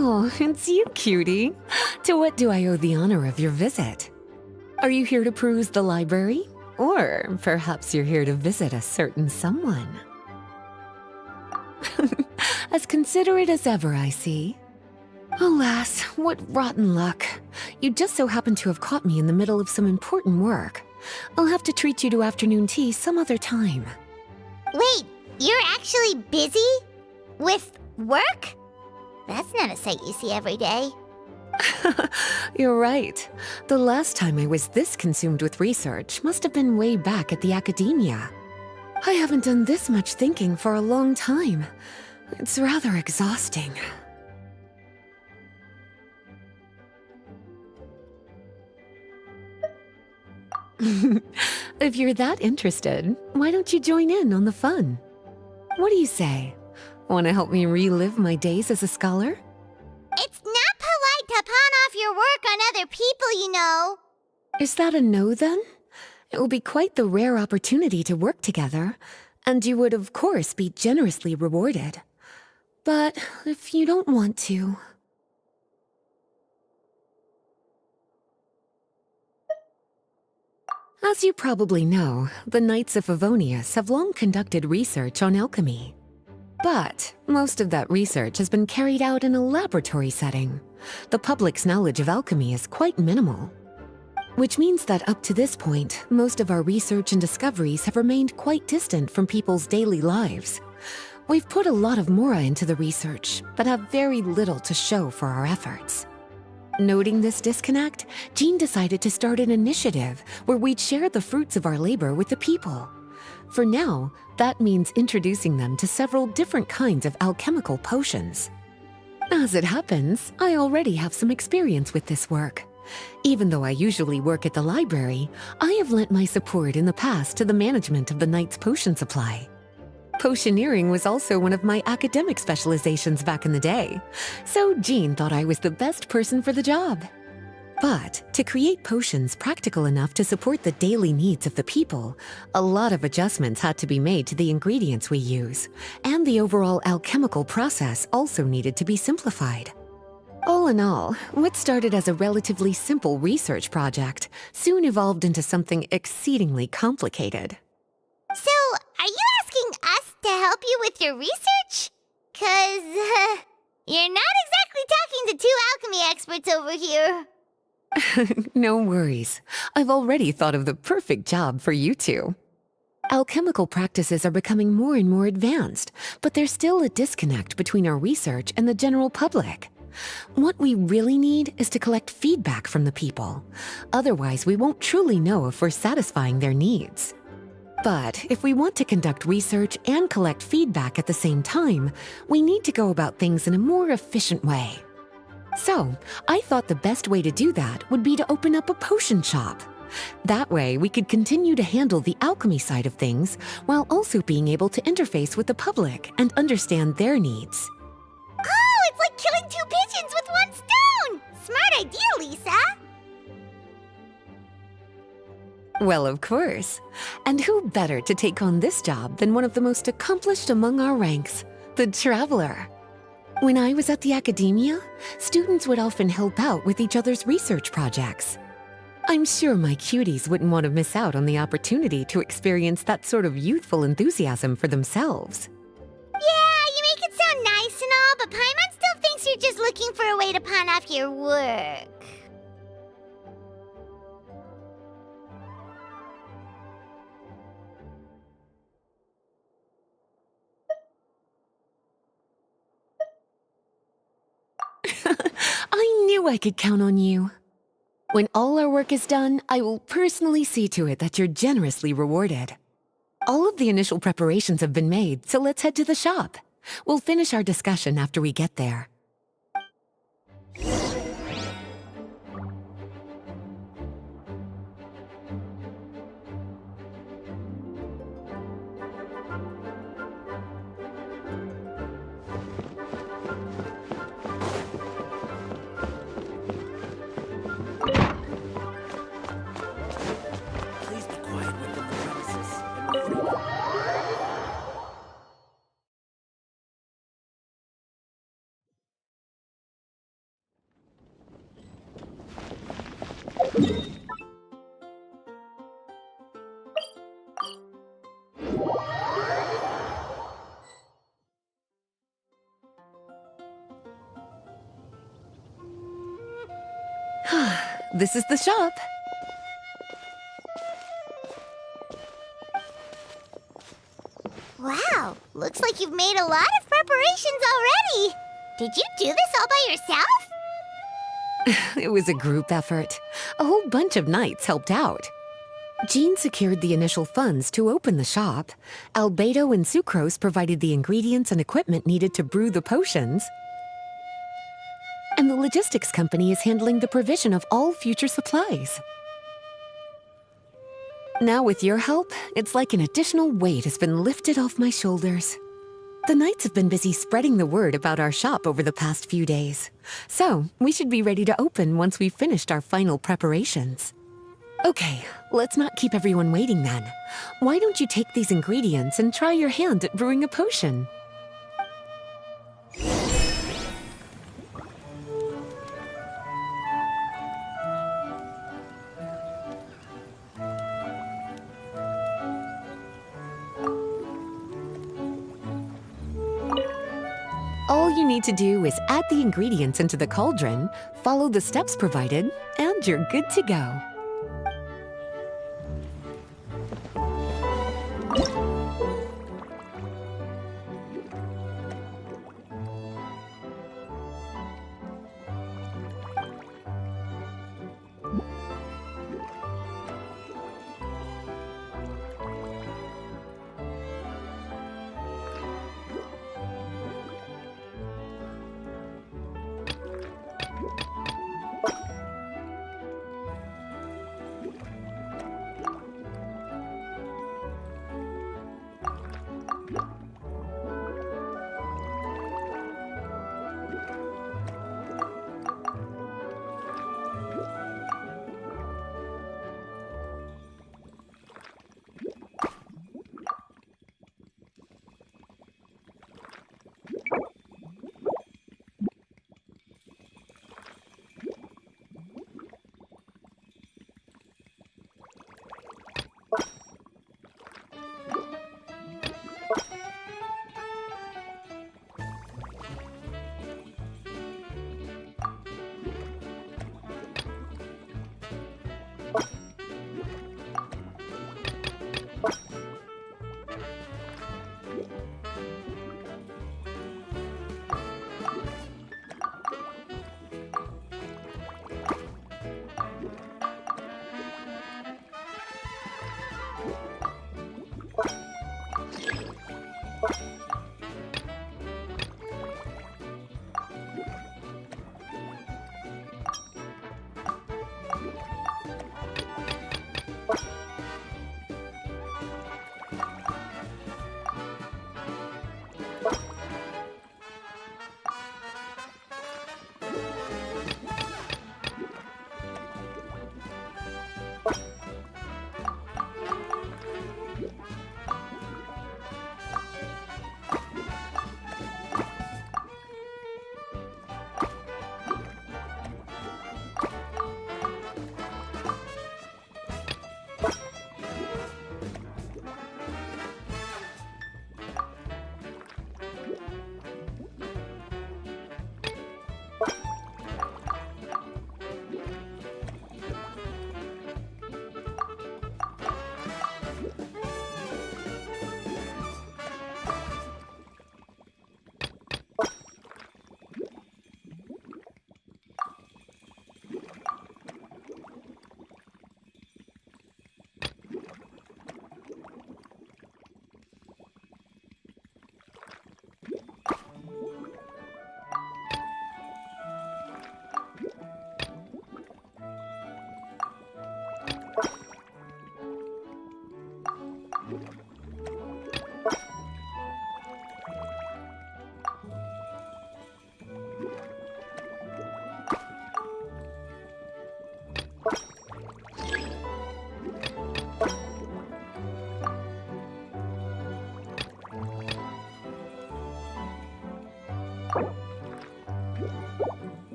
Oh, it's you, cutie. To what do I owe the honor of your visit? Are you here to peruse the library? Or perhaps you're here to visit a certain someone? As considerate as ever, I see. Alas, what rotten luck. You just so happen to have caught me in the middle of some important work. I'll have to treat you to afternoon tea some other time. Wait, you're actually busy? With work? That's not a sight you see every day. You're right. The last time I was this consumed with research must have been way back at the academia. I haven't done this much thinking for a long time. It's rather exhausting. If you're that interested, why don't you join in on the fun? What do you say? Want to help me relive my days as a scholar? It's not polite to pawn off your work on other people, you know. Is that a no, then? It will be quite the rare opportunity to work together, and you would, of course, be generously rewarded. But if you don't want to... As you probably know, the Knights of Favonius have long conducted research on alchemy. But most of that research has been carried out in a laboratory setting. The public's knowledge of alchemy is quite minimal. Which means that up to this point, most of our research and discoveries have remained quite distant from people's daily lives. We've put a lot of mora into the research, but have very little to show for our efforts. Noting this disconnect, Jean decided to start an initiative where we'd share the fruits of our labor with the people. For now, that means introducing them to several different kinds of alchemical potions. As it happens, I already have some experience with this work. Even though I usually work at the library, I have lent my support in the past to the management of the Knight's potion supply. Potioneering was also one of my academic specializations back in the day, so Jean thought I was the best person for the job. But to create potions practical enough to support the daily needs of the people, a lot of adjustments had to be made to the ingredients we use, and the overall alchemical process also needed to be simplified. All in all, what started as a relatively simple research project soon evolved into something exceedingly complicated. So, are you asking us to help you with your research? 'Cause, you're not exactly talking to two alchemy experts over here. No worries. I've already thought of the perfect job for you two. Alchemical practices are becoming more and more advanced, but there's still a disconnect between our research and the general public. What we really need is to collect feedback from the people. Otherwise, we won't truly know if we're satisfying their needs. But if we want to conduct research and collect feedback at the same time, we need to go about things in a more efficient way. So, I thought the best way to do that would be to open up a potion shop. That way, we could continue to handle the alchemy side of things while also being able to interface with the public and understand their needs. Oh, it's like killing two pigeons with one stone! Smart idea, Lisa! Well, of course. And who better to take on this job than one of the most accomplished among our ranks, the Traveler? When I was at the academia, students would often help out with each other's research projects. I'm sure my cuties wouldn't want to miss out on the opportunity to experience that sort of youthful enthusiasm for themselves. Yeah, you make it sound nice and all, but Paimon still thinks you're just looking for a way to pawn off your work. I could count on you. When all our work is done, I will personally see to it that you're generously rewarded. All of the initial preparations have been made, so let's head to the shop. We'll finish our discussion after we get there. Please be quiet within the premises and refrain. This is the shop. Wow, looks like you've made a lot of preparations already. Did you do this all by yourself? It was a group effort. A whole bunch of knights helped out. Jean secured the initial funds to open the shop. Albedo and Sucrose provided the ingredients and equipment needed to brew the potions. And the logistics company is handling the provision of all future supplies. Now with your help, it's like an additional weight has been lifted off my shoulders. The knights have been busy spreading the word about our shop over the past few days. So, we should be ready to open once we've finished our final preparations. Okay, let's not keep everyone waiting then. Why don't you take these ingredients and try your hand at brewing a potion? All you need to do is add the ingredients into the cauldron, follow the steps provided, and you're good to go.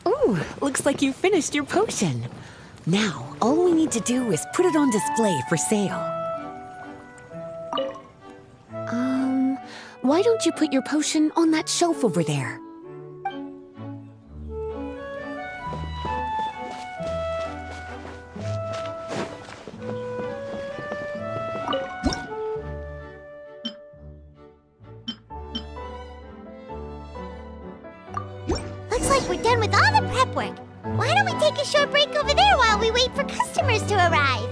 Ooh, looks like you finished your potion. Now, all we need to do is put it on display for sale. Why don't you put your potion on that shelf over there? Looks like we're done with all the prep work. Why don't we take a short break over there while we wait for customers to arrive?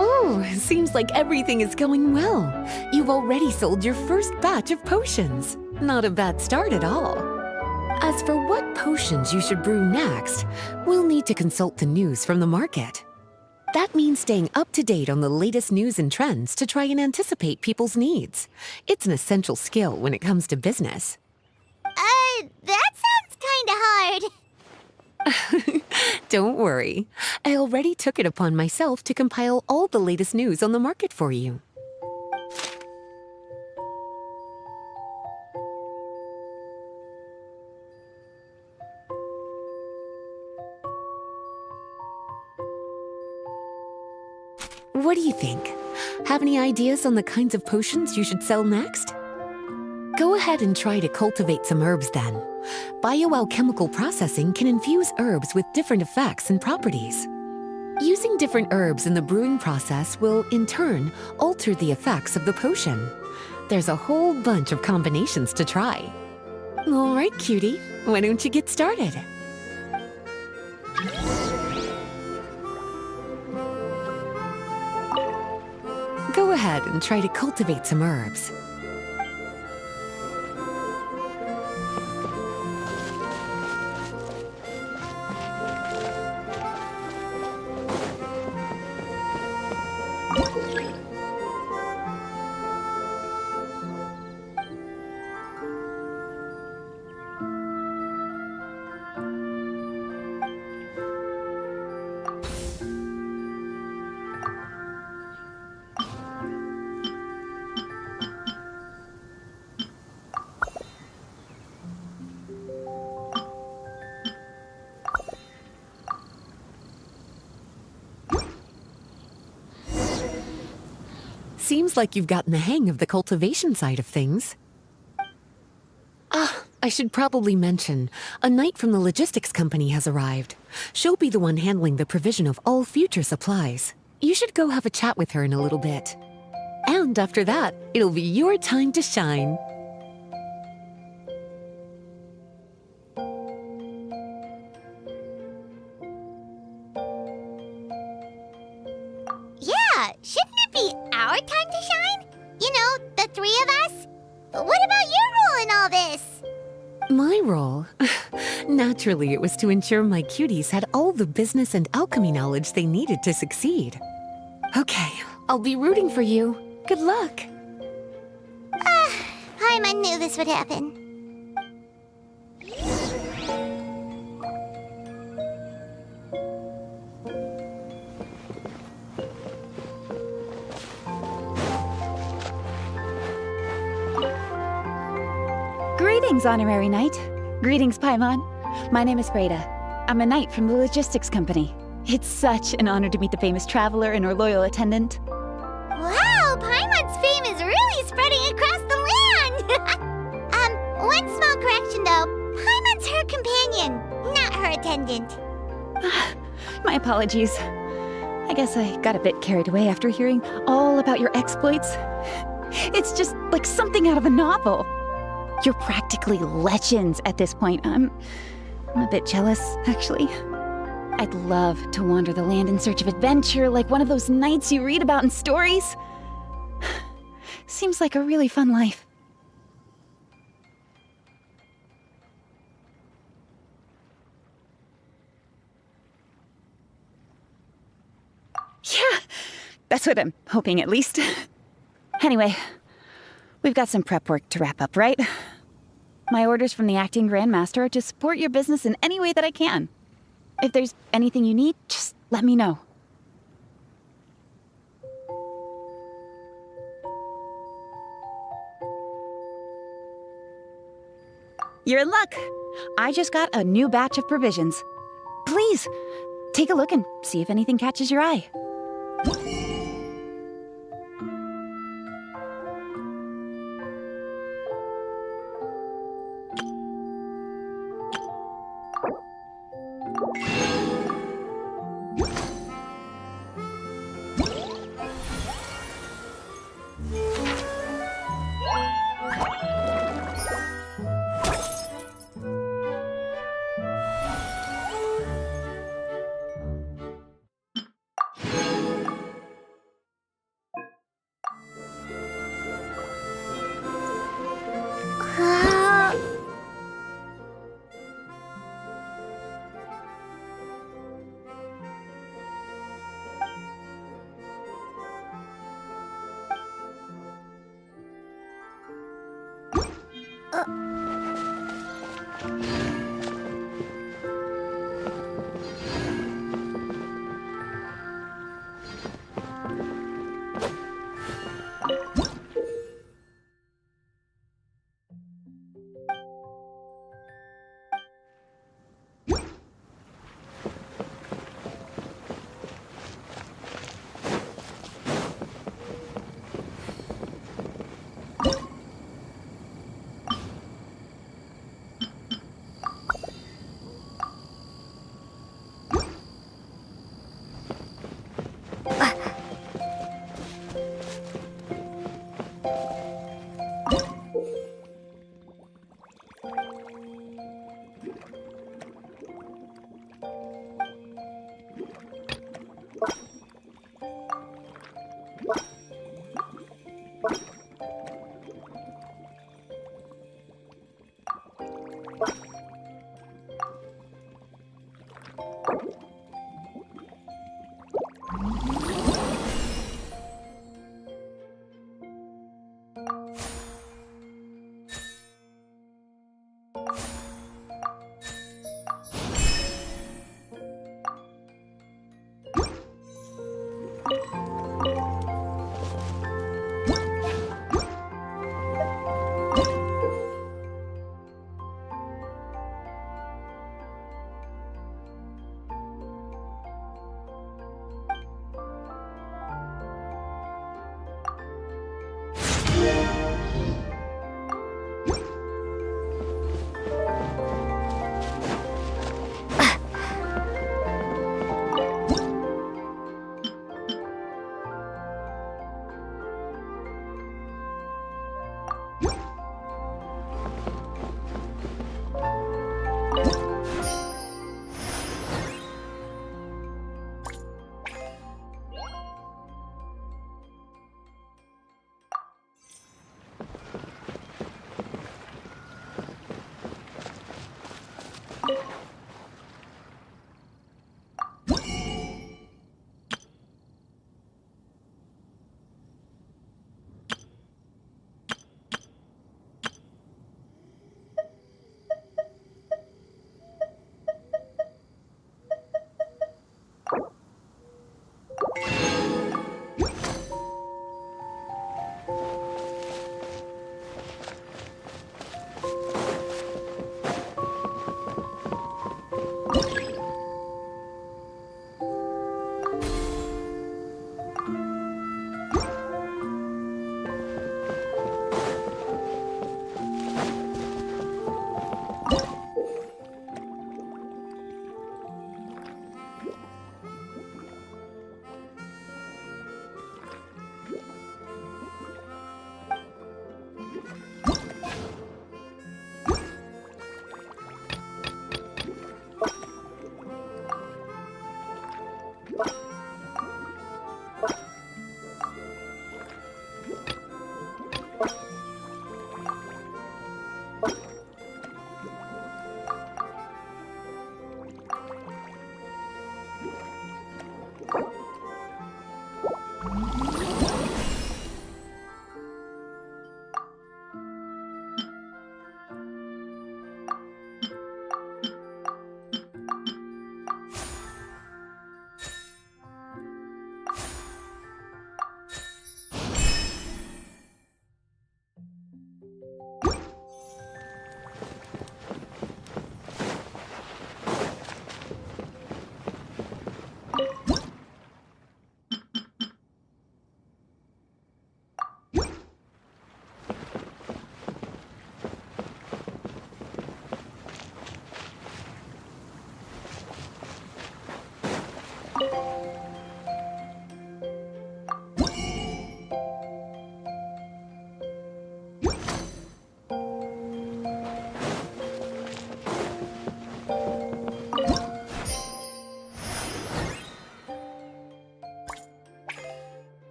Oh, seems like everything is going well. You've already sold your first batch of potions. Not a bad start at all. As for what potions you should brew next, we'll need to consult the news from the market. That means staying up to date on the latest news and trends to try and anticipate people's needs. It's an essential skill when it comes to business. That sounds kinda hard. Don't worry. I already took it upon myself to compile all the latest news on the market for you. What do you think? Have any ideas on the kinds of potions you should sell next? Go ahead and try to cultivate some herbs then. Bioalchemical processing can infuse herbs with different effects and properties. Using different herbs in the brewing process will, in turn, alter the effects of the potion. There's a whole bunch of combinations to try. All right, cutie, why don't you get started? Go ahead and try to cultivate some herbs. seems like you've gotten the hang of the cultivation side of things. Ah, I should probably mention, a knight from the logistics company has arrived. She'll be the one handling the provision of all future supplies. You should go have a chat with her in a little bit. And after that, it'll be your time to shine. Yeah, shouldn't it be our time to shine? You know, the three of us? What about your role in all this? My role? Naturally, it was to ensure my cuties had all the business and alchemy knowledge they needed to succeed. Okay, I'll be rooting for you. Good luck. Paimon knew this would happen. Greetings, Honorary Knight. Greetings, Paimon. My name is Freda. I'm a knight from the logistics company. It's such an honor to meet the famous traveler and her loyal attendant. Wow, Paimon's fame is really spreading across the land! One small correction though. Paimon's her companion, not her attendant. My apologies. I guess I got a bit carried away after hearing all about your exploits. It's just like something out of a novel. You're practically legends at this point. I'm a bit jealous, actually. I'd love to wander the land in search of adventure like one of those knights you read about in stories. Seems like a really fun life. Yeah, that's what I'm hoping at least. Anyway, we've got some prep work to wrap up, right? My orders from the acting grandmaster are to support your business in any way that I can. If there's anything you need, just let me know. You're in luck. I just got a new batch of provisions. Please, take a look and see if anything catches your eye.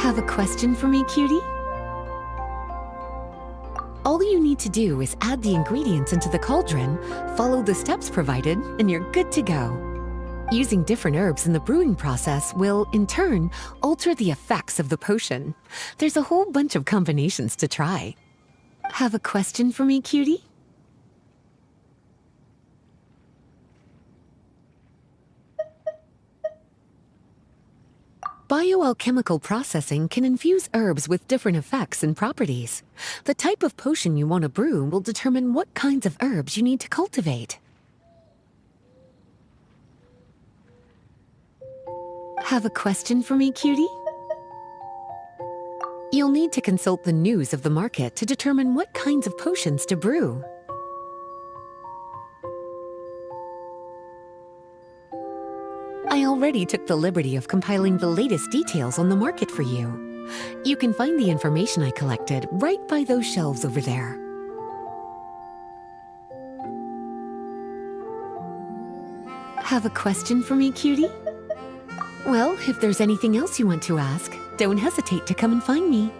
Have a question for me, cutie? All you need to do is add the ingredients into the cauldron, follow the steps provided, and you're good to go. Using different herbs in the brewing process will, in turn, alter the effects of the potion. There's a whole bunch of combinations to try. Have a question for me, cutie? Bioalchemical processing can infuse herbs with different effects and properties. The type of potion you want to brew will determine what kinds of herbs you need to cultivate. Have a question for me, cutie? You'll need to consult the news of the market to determine what kinds of potions to brew. I already took the liberty of compiling the latest details on the market for you. You can find the information I collected right by those shelves over there. Have a question for me, cutie? Well, if there's anything else you want to ask, don't hesitate to come and find me.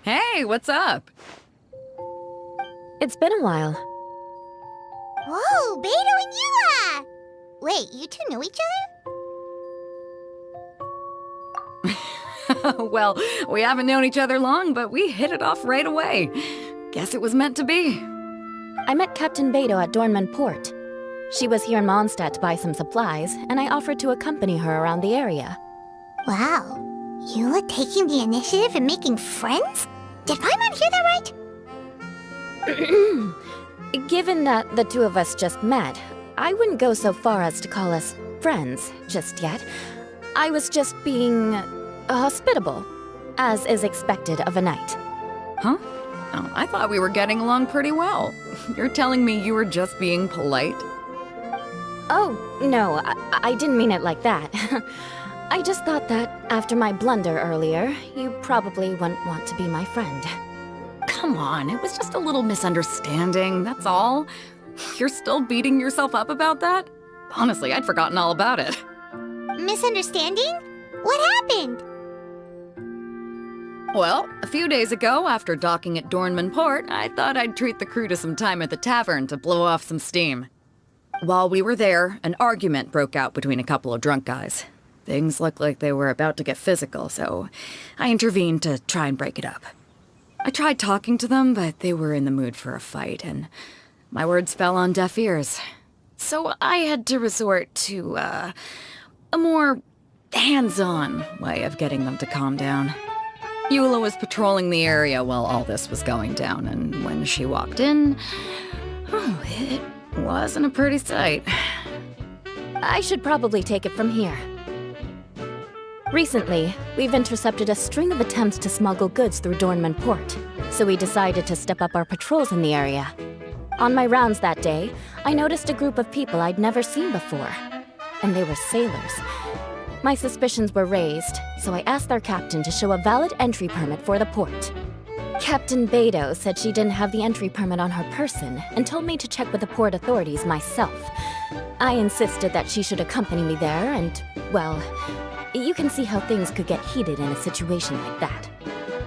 Hey, what's up? It's been a while. Whoa, Beto and Yua! Wait, you two know each other? Well, we haven't known each other long, but we hit it off right away. Guess it was meant to be. I met Captain Beto at Dornman Port. She was here in Mondstadt to buy some supplies, and I offered to accompany her around the area. Wow, Yua taking the initiative and making friends? Did Paimon hear that right? Given that the two of us just met, I wouldn't go so far as to call us friends just yet. I was just being hospitable, as is expected of a knight. Huh? Oh, I thought we were getting along pretty well. You're telling me you were just being polite? Oh, no, I didn't mean it like that. I just thought that after my blunder earlier, you probably wouldn't want to be my friend. Come on, it was just a little misunderstanding, that's all. You're still beating yourself up about that? Honestly, I'd forgotten all about it. Misunderstanding? What happened? Well, a few days ago, after docking at Dornman Port, I thought I'd treat the crew to some time at the tavern to blow off some steam. While we were there, an argument broke out between a couple of drunk guys. Things looked like they were about to get physical, so I intervened to try and break it up. I tried talking to them, but they were in the mood for a fight, and my words fell on deaf ears. So I had to resort to, a more hands-on way of getting them to calm down. Eula was patrolling the area while all this was going down, and when she walked in, oh, it wasn't a pretty sight. I should probably take it from here. Recently, we've intercepted a string of attempts to smuggle goods through Dornman Port, so we decided to step up our patrols in the area. On my rounds that day, I noticed a group of people I'd never seen before, and they were sailors. My suspicions were raised, so I asked their captain to show a valid entry permit for the port. Captain Beto said she didn't have the entry permit on her person and told me to check with the port authorities myself. I insisted that she should accompany me there, and, well, you can see how things could get heated in a situation like that.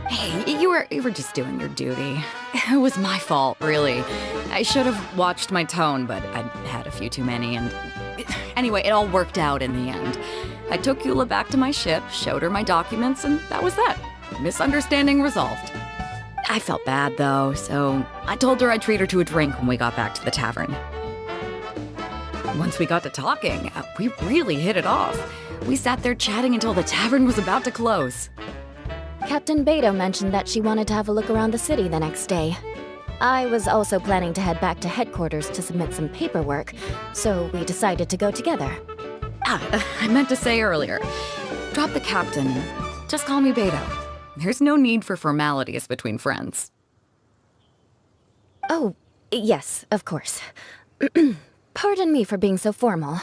Hey, you were just doing your duty. It was my fault, really. I should have watched my tone, but I'd had a few too many, and Anyway, it all worked out in the end. I took Eula back to my ship, showed her my documents, and that was that. Misunderstanding resolved. I felt bad, though, so I told her I'd treat her to a drink when we got back to the tavern. Once we got to talking, we really hit it off. We sat there chatting until the tavern was about to close. Captain Beto mentioned that she wanted to have a look around the city the next day. I was also planning to head back to headquarters to submit some paperwork, so we decided to go together. I meant to say earlier, drop the captain and just call me Beto. There's no need for formalities between friends. Oh, yes, of course. Pardon me for being so formal.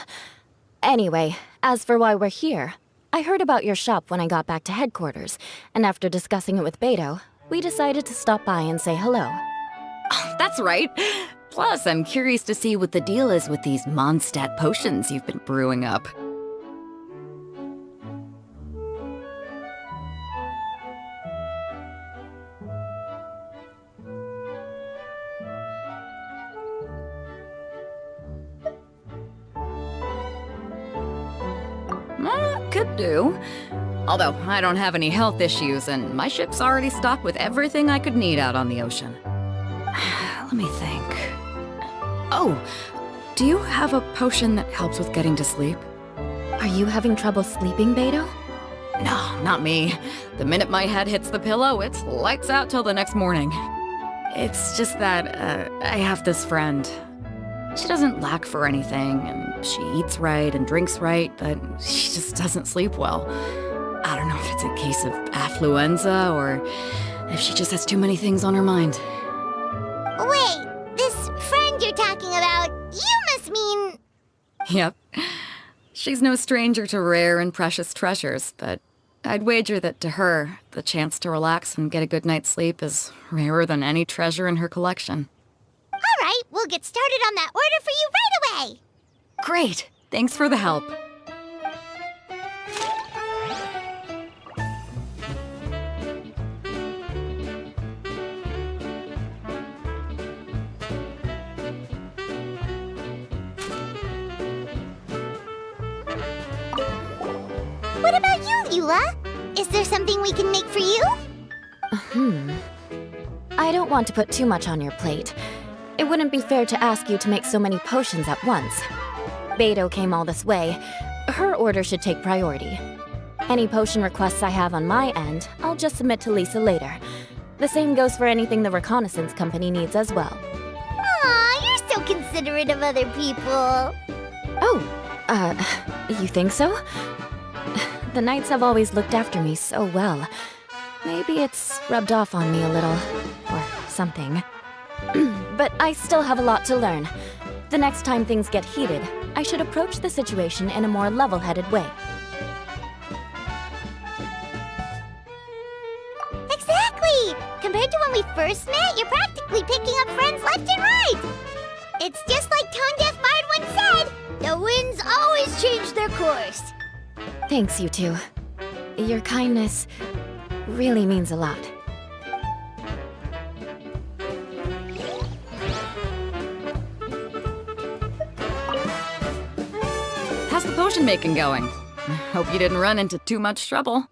Anyway, as for why we're here, I heard about your shop when I got back to headquarters, and after discussing it with Beto, we decided to stop by and say hello. Oh, that's right. Plus, I'm curious to see what the deal is with these Mondstadt potions you've been brewing up. Could do. Although, I don't have any health issues, and my ship's already stocked with everything I could need out on the ocean. Let me think. Oh, do you have a potion that helps with getting to sleep? Are you having trouble sleeping, Beto? No, not me. The minute my head hits the pillow, it's lights out till the next morning. It's just that, I have this friend. She doesn't lack for anything, and she eats right and drinks right, but she just doesn't sleep well. I don't know if it's a case of affluenza or if she just has too many things on her mind. Wait, this friend you're talking about, you must mean... Yep. She's no stranger to rare and precious treasures, but I'd wager that to her, the chance to relax and get a good night's sleep is rarer than any treasure in her collection. All right, we'll get started on that order for you right away. Great! Thanks for the help. What about you, Eula? Is there something we can make for you? I don't want to put too much on your plate. It wouldn't be fair to ask you to make so many potions at once. Beto came all this way. Her order should take priority. Any potion requests I have on my end, I'll just submit to Lisa later. The same goes for anything the reconnaissance company needs as well. Aw, you're so considerate of other people. Oh, you think so? The Knights have always looked after me so well. Maybe it's rubbed off on me a little, or something. But I still have a lot to learn. The next time things get heated, I should approach the situation in a more level-headed way. Exactly! Compared to when we first met, you're practically picking up friends left and right. It's just like Tone Deaf Bard once said, the winds always change their course. Thanks, you two. Your kindness really means a lot. How's the potion making going? Hope you didn't run into too much trouble.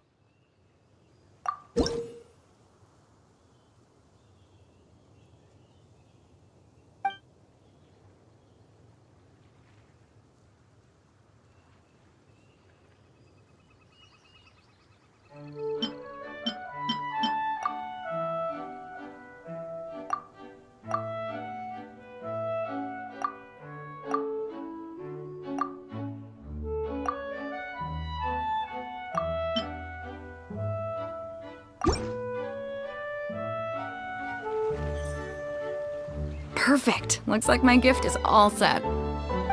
Perfect. Looks like my gift is all set.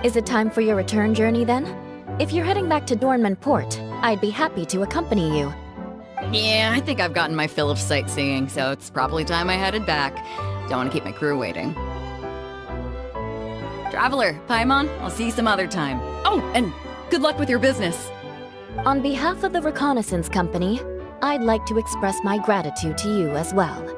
Is it time for your return journey then? If you're heading back to Dornman Port, I'd be happy to accompany you. Yeah, I think I've gotten my fill of sightseeing, so it's probably time I headed back. Don't want to keep my crew waiting. Traveler, Paimon, I'll see you some other time. Oh, and good luck with your business. On behalf of the Reconnaissance Company, I'd like to express my gratitude to you as well.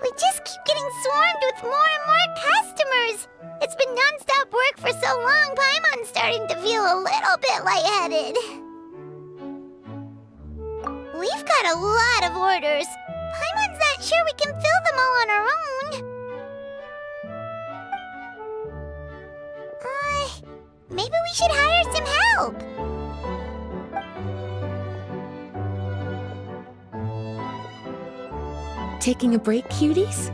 We just keep getting swarmed with more and more customers. It's been non-stop work for so long, Paimon's starting to feel a little bit lightheaded. We've got a lot of orders. Paimon's not sure we can fill them all on our own. we should hire some help. Taking a break, cuties?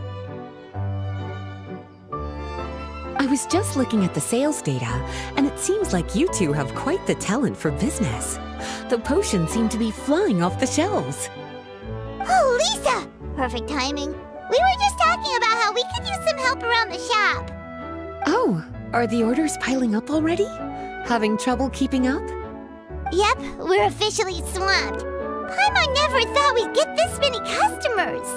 I was just looking at the sales data, and it seems like you two have quite the talent for business. The potions seem to be flying off the shelves. Oh, Lisa! Perfect timing. We were just talking about how we could use some help around the shop. Oh, are the orders piling up already? Having trouble keeping up? Yep, we're officially swamped. Paimon never thought we'd get this many customers.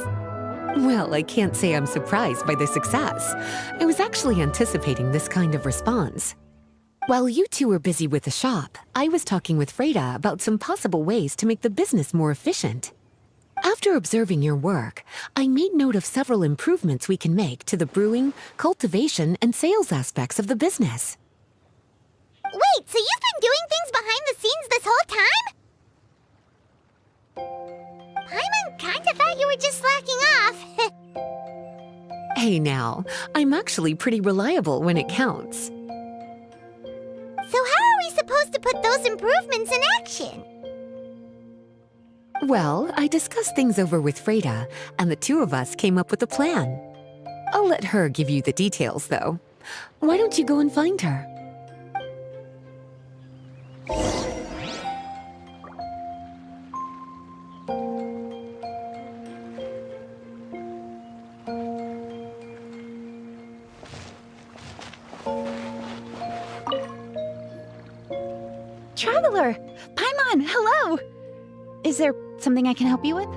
Well, I can't say I'm surprised by the success. I was actually anticipating this kind of response. While you two were busy with the shop, I was talking with Freda about some possible ways to make the business more efficient. After observing your work, I made note of several improvements we can make to the brewing, cultivation, and sales aspects of the business. Wait, so you've been doing things behind the scenes this whole time? Paimon kinda thought you were just slacking off. Hey now, I'm actually pretty reliable when it counts. So how are we supposed to put those improvements in action? Well, I discussed things over with Freda, and the two of us came up with a plan. I'll let her give you the details, though. Why don't you go and find her? Traveler! Paimon, hello! Is there something I can help you with?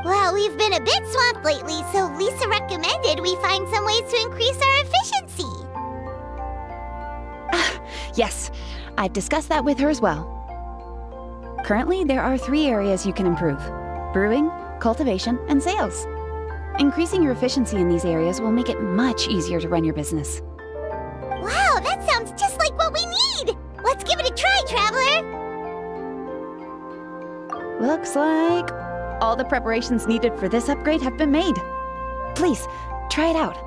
Well, we've been a bit swamped lately, so Lisa recommended we find some ways to increase our efficiency. Yes, I've discussed that with her as well. Currently, there are 3 areas you can improve: brewing, cultivation, and sales. Increasing your efficiency in these areas will make it much easier to run your business. Wow, that sounds just like what we need! Let's give it a try, Traveler! Looks like all the preparations needed for this upgrade have been made. Please, try it out.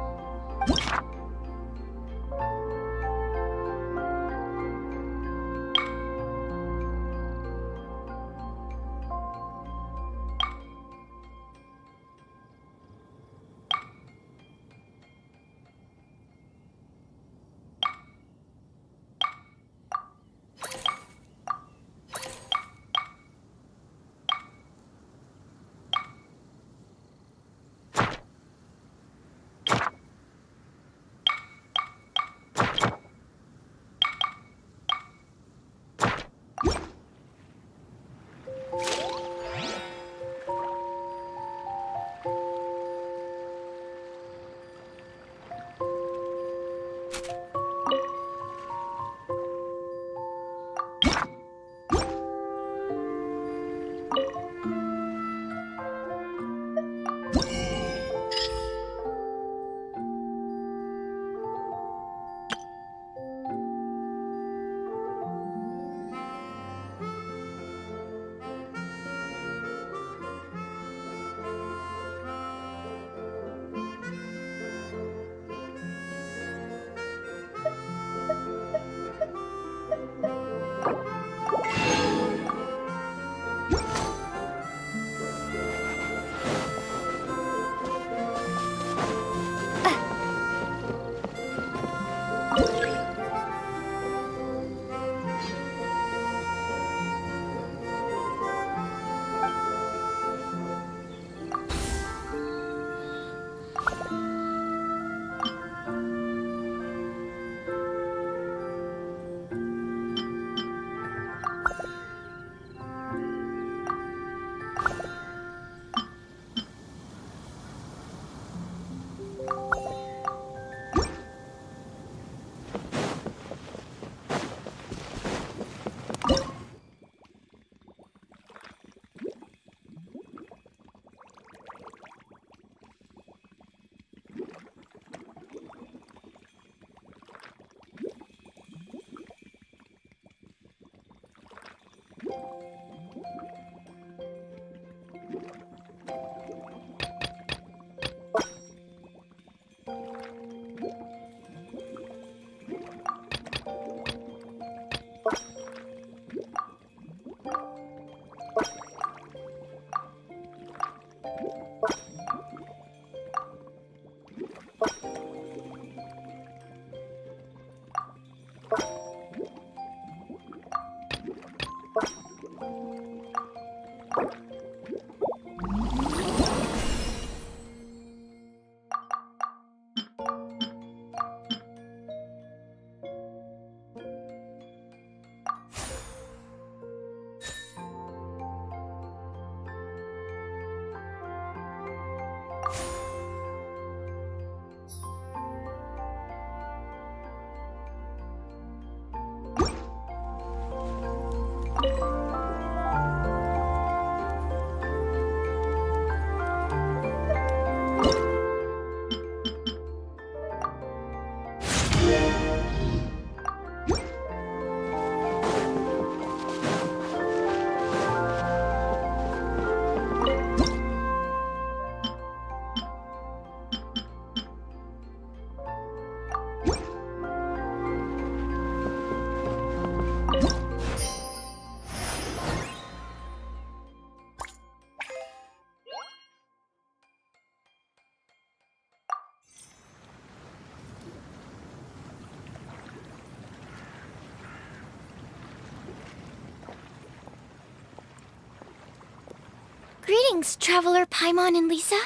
Greetings, Traveler Paimon and Lisa.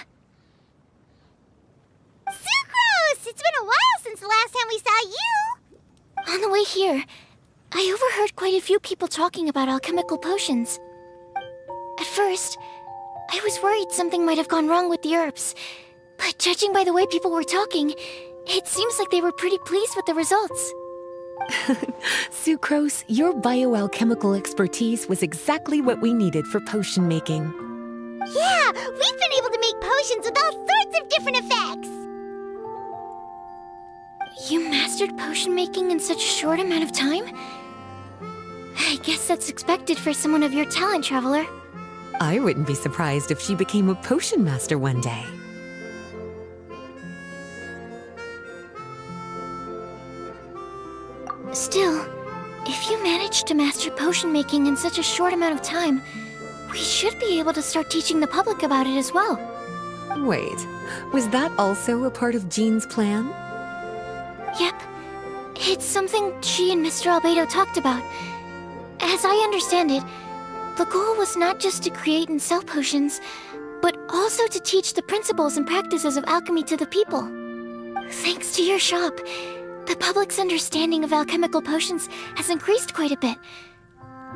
Sucrose! It's been a while since the last time we saw you! On the way here, I overheard quite a few people talking about alchemical potions. At first, I was worried something might have gone wrong with the herbs, but judging by the way people were talking, it seems like they were pretty pleased with the results. Sucrose, your bioalchemical expertise was exactly what we needed for potion making. Yeah, we've been able to make potions with all sorts of different effects! You mastered potion making in such a short amount of time? I guess that's expected for someone of your talent, Traveler. I wouldn't be surprised if she became a potion master one day. Still, if you managed to master potion making in such a short amount of time, we should be able to start teaching the public about it as well. Wait, was that also a part of Jean's plan? Yep. It's something she and Mr. Albedo talked about. As I understand it, the goal was not just to create and sell potions, but also to teach the principles and practices of alchemy to the people. Thanks to your shop, the public's understanding of alchemical potions has increased quite a bit.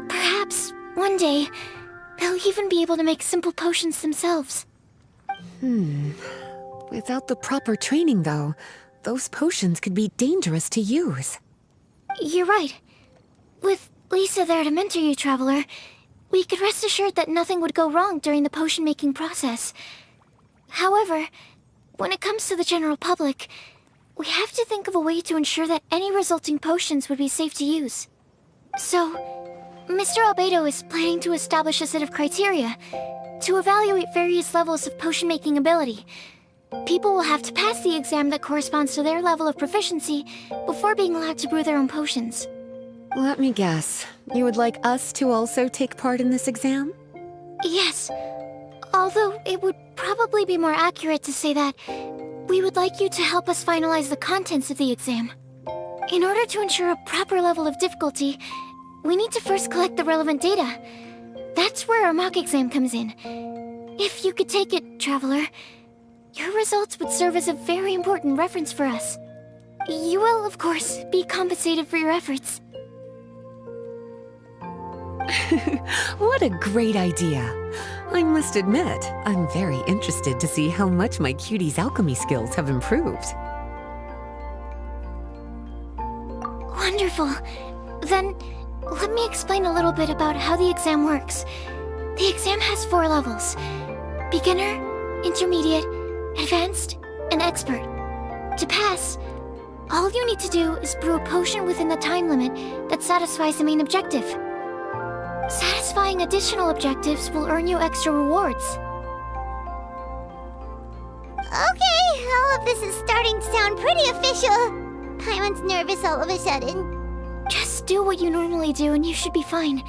Perhaps, one day, they'll even be able to make simple potions themselves. Without the proper training, though, those potions could be dangerous to use. You're right. With Lisa there to mentor you, Traveler, we could rest assured that nothing would go wrong during the potion-making process. However, when it comes to the general public, we have to think of a way to ensure that any resulting potions would be safe to use. So, Mr. Albedo is planning to establish a set of criteria to evaluate various levels of potion-making ability. People will have to pass the exam that corresponds to their level of proficiency before being allowed to brew their own potions. Let me guess. You would like us to also take part in this exam? Yes, although it would probably be more accurate to say that we would like you to help us finalize the contents of the exam. In order to ensure a proper level of difficulty, we need to first collect the relevant data. That's where our mock exam comes in. If you could take it, Traveler, your results would serve as a very important reference for us. You will, of course, be compensated for your efforts. What a great idea! I must admit, I'm very interested to see how much my cutie's alchemy skills have improved. Wonderful. Then, let me explain a little bit about how the exam works. The exam has 4 levels: beginner, intermediate, advanced, and expert. To pass, all you need to do is brew a potion within the time limit that satisfies the main objective. Satisfying additional objectives will earn you extra rewards. Okay, all of this is starting to sound pretty official. Paimon's nervous all of a sudden. Just do what you normally do and you should be fine.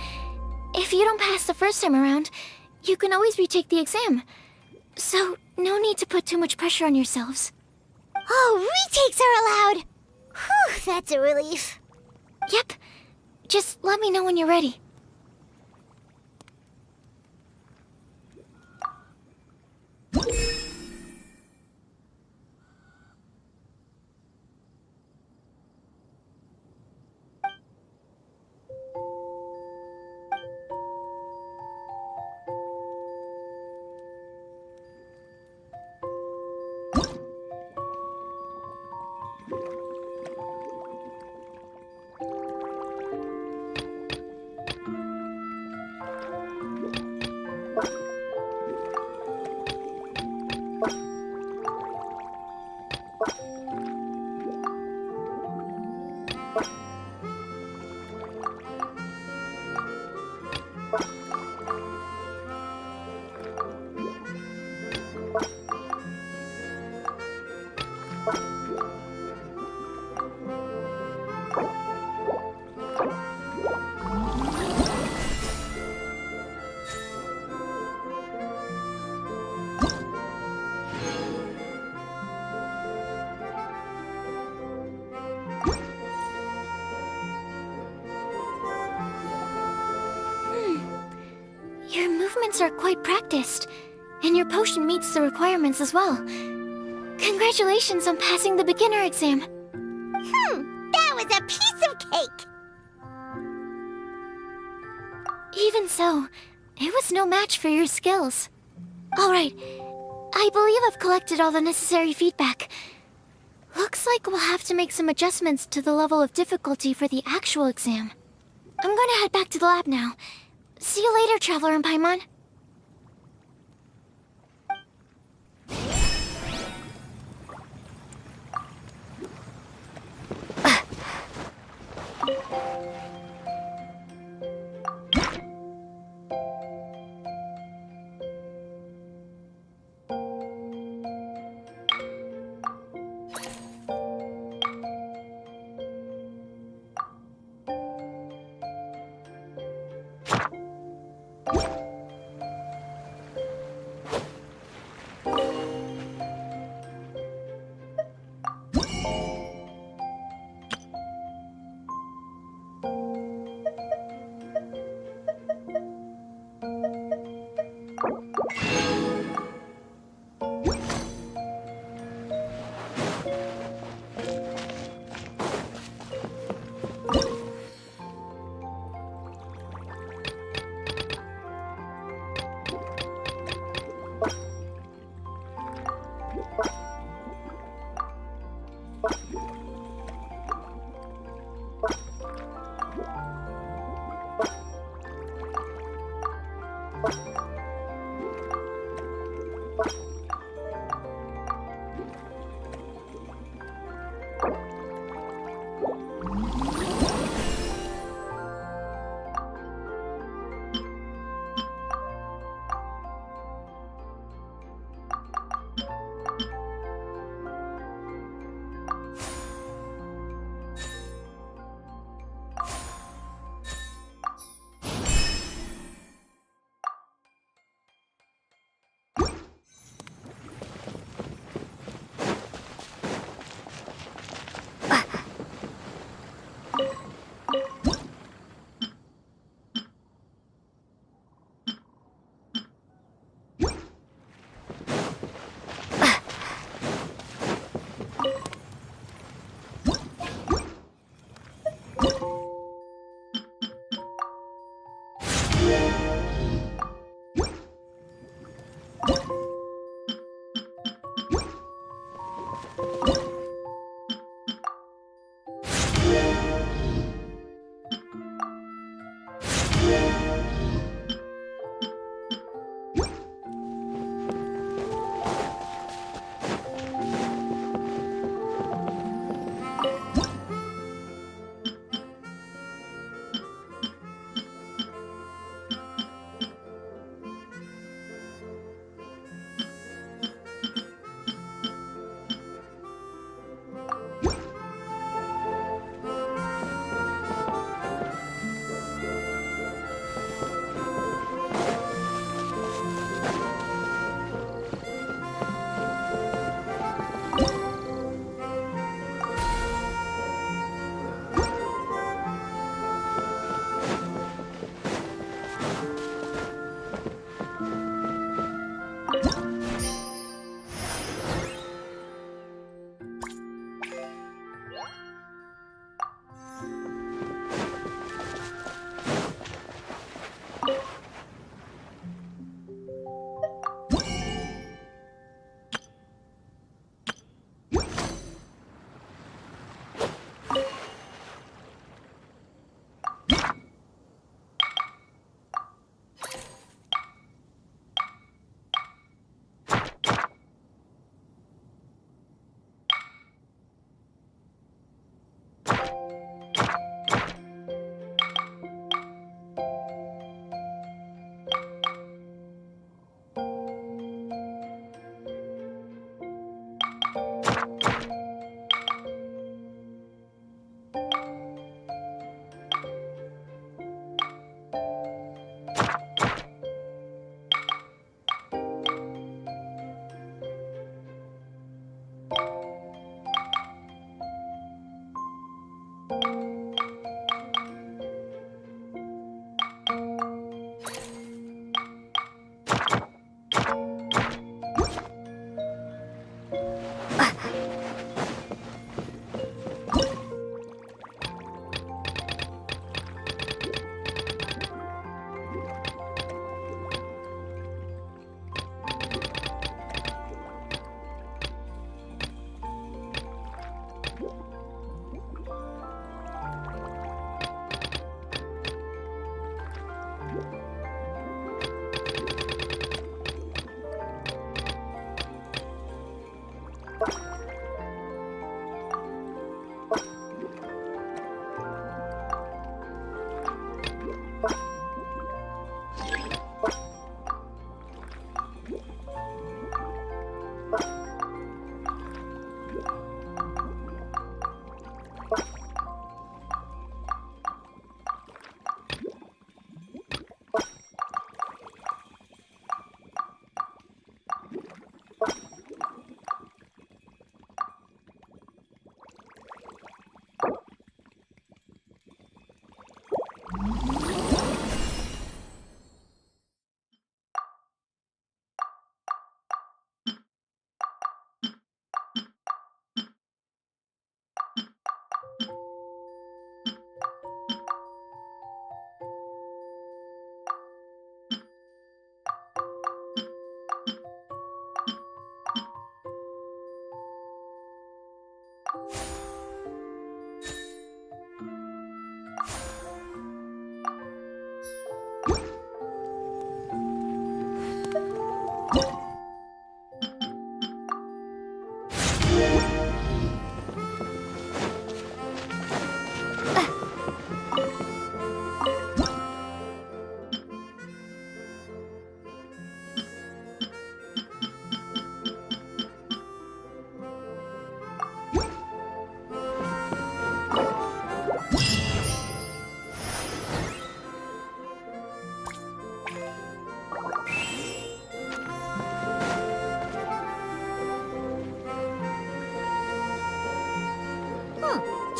If you don't pass the first time around, you can always retake the exam. So, no need to put too much pressure on yourselves. Oh, retakes are allowed! Whew, that's a relief. Yep. Just let me know when you're ready. students are quite practiced, and your potion meets the requirements as well. Congratulations on passing the beginner exam. That was a piece of cake! Even so, it was no match for your skills. Alright, I believe I've collected all the necessary feedback. Looks like we'll have to make some adjustments to the level of difficulty for the actual exam. I'm gonna head back to the lab now. See you later, Traveler and Paimon.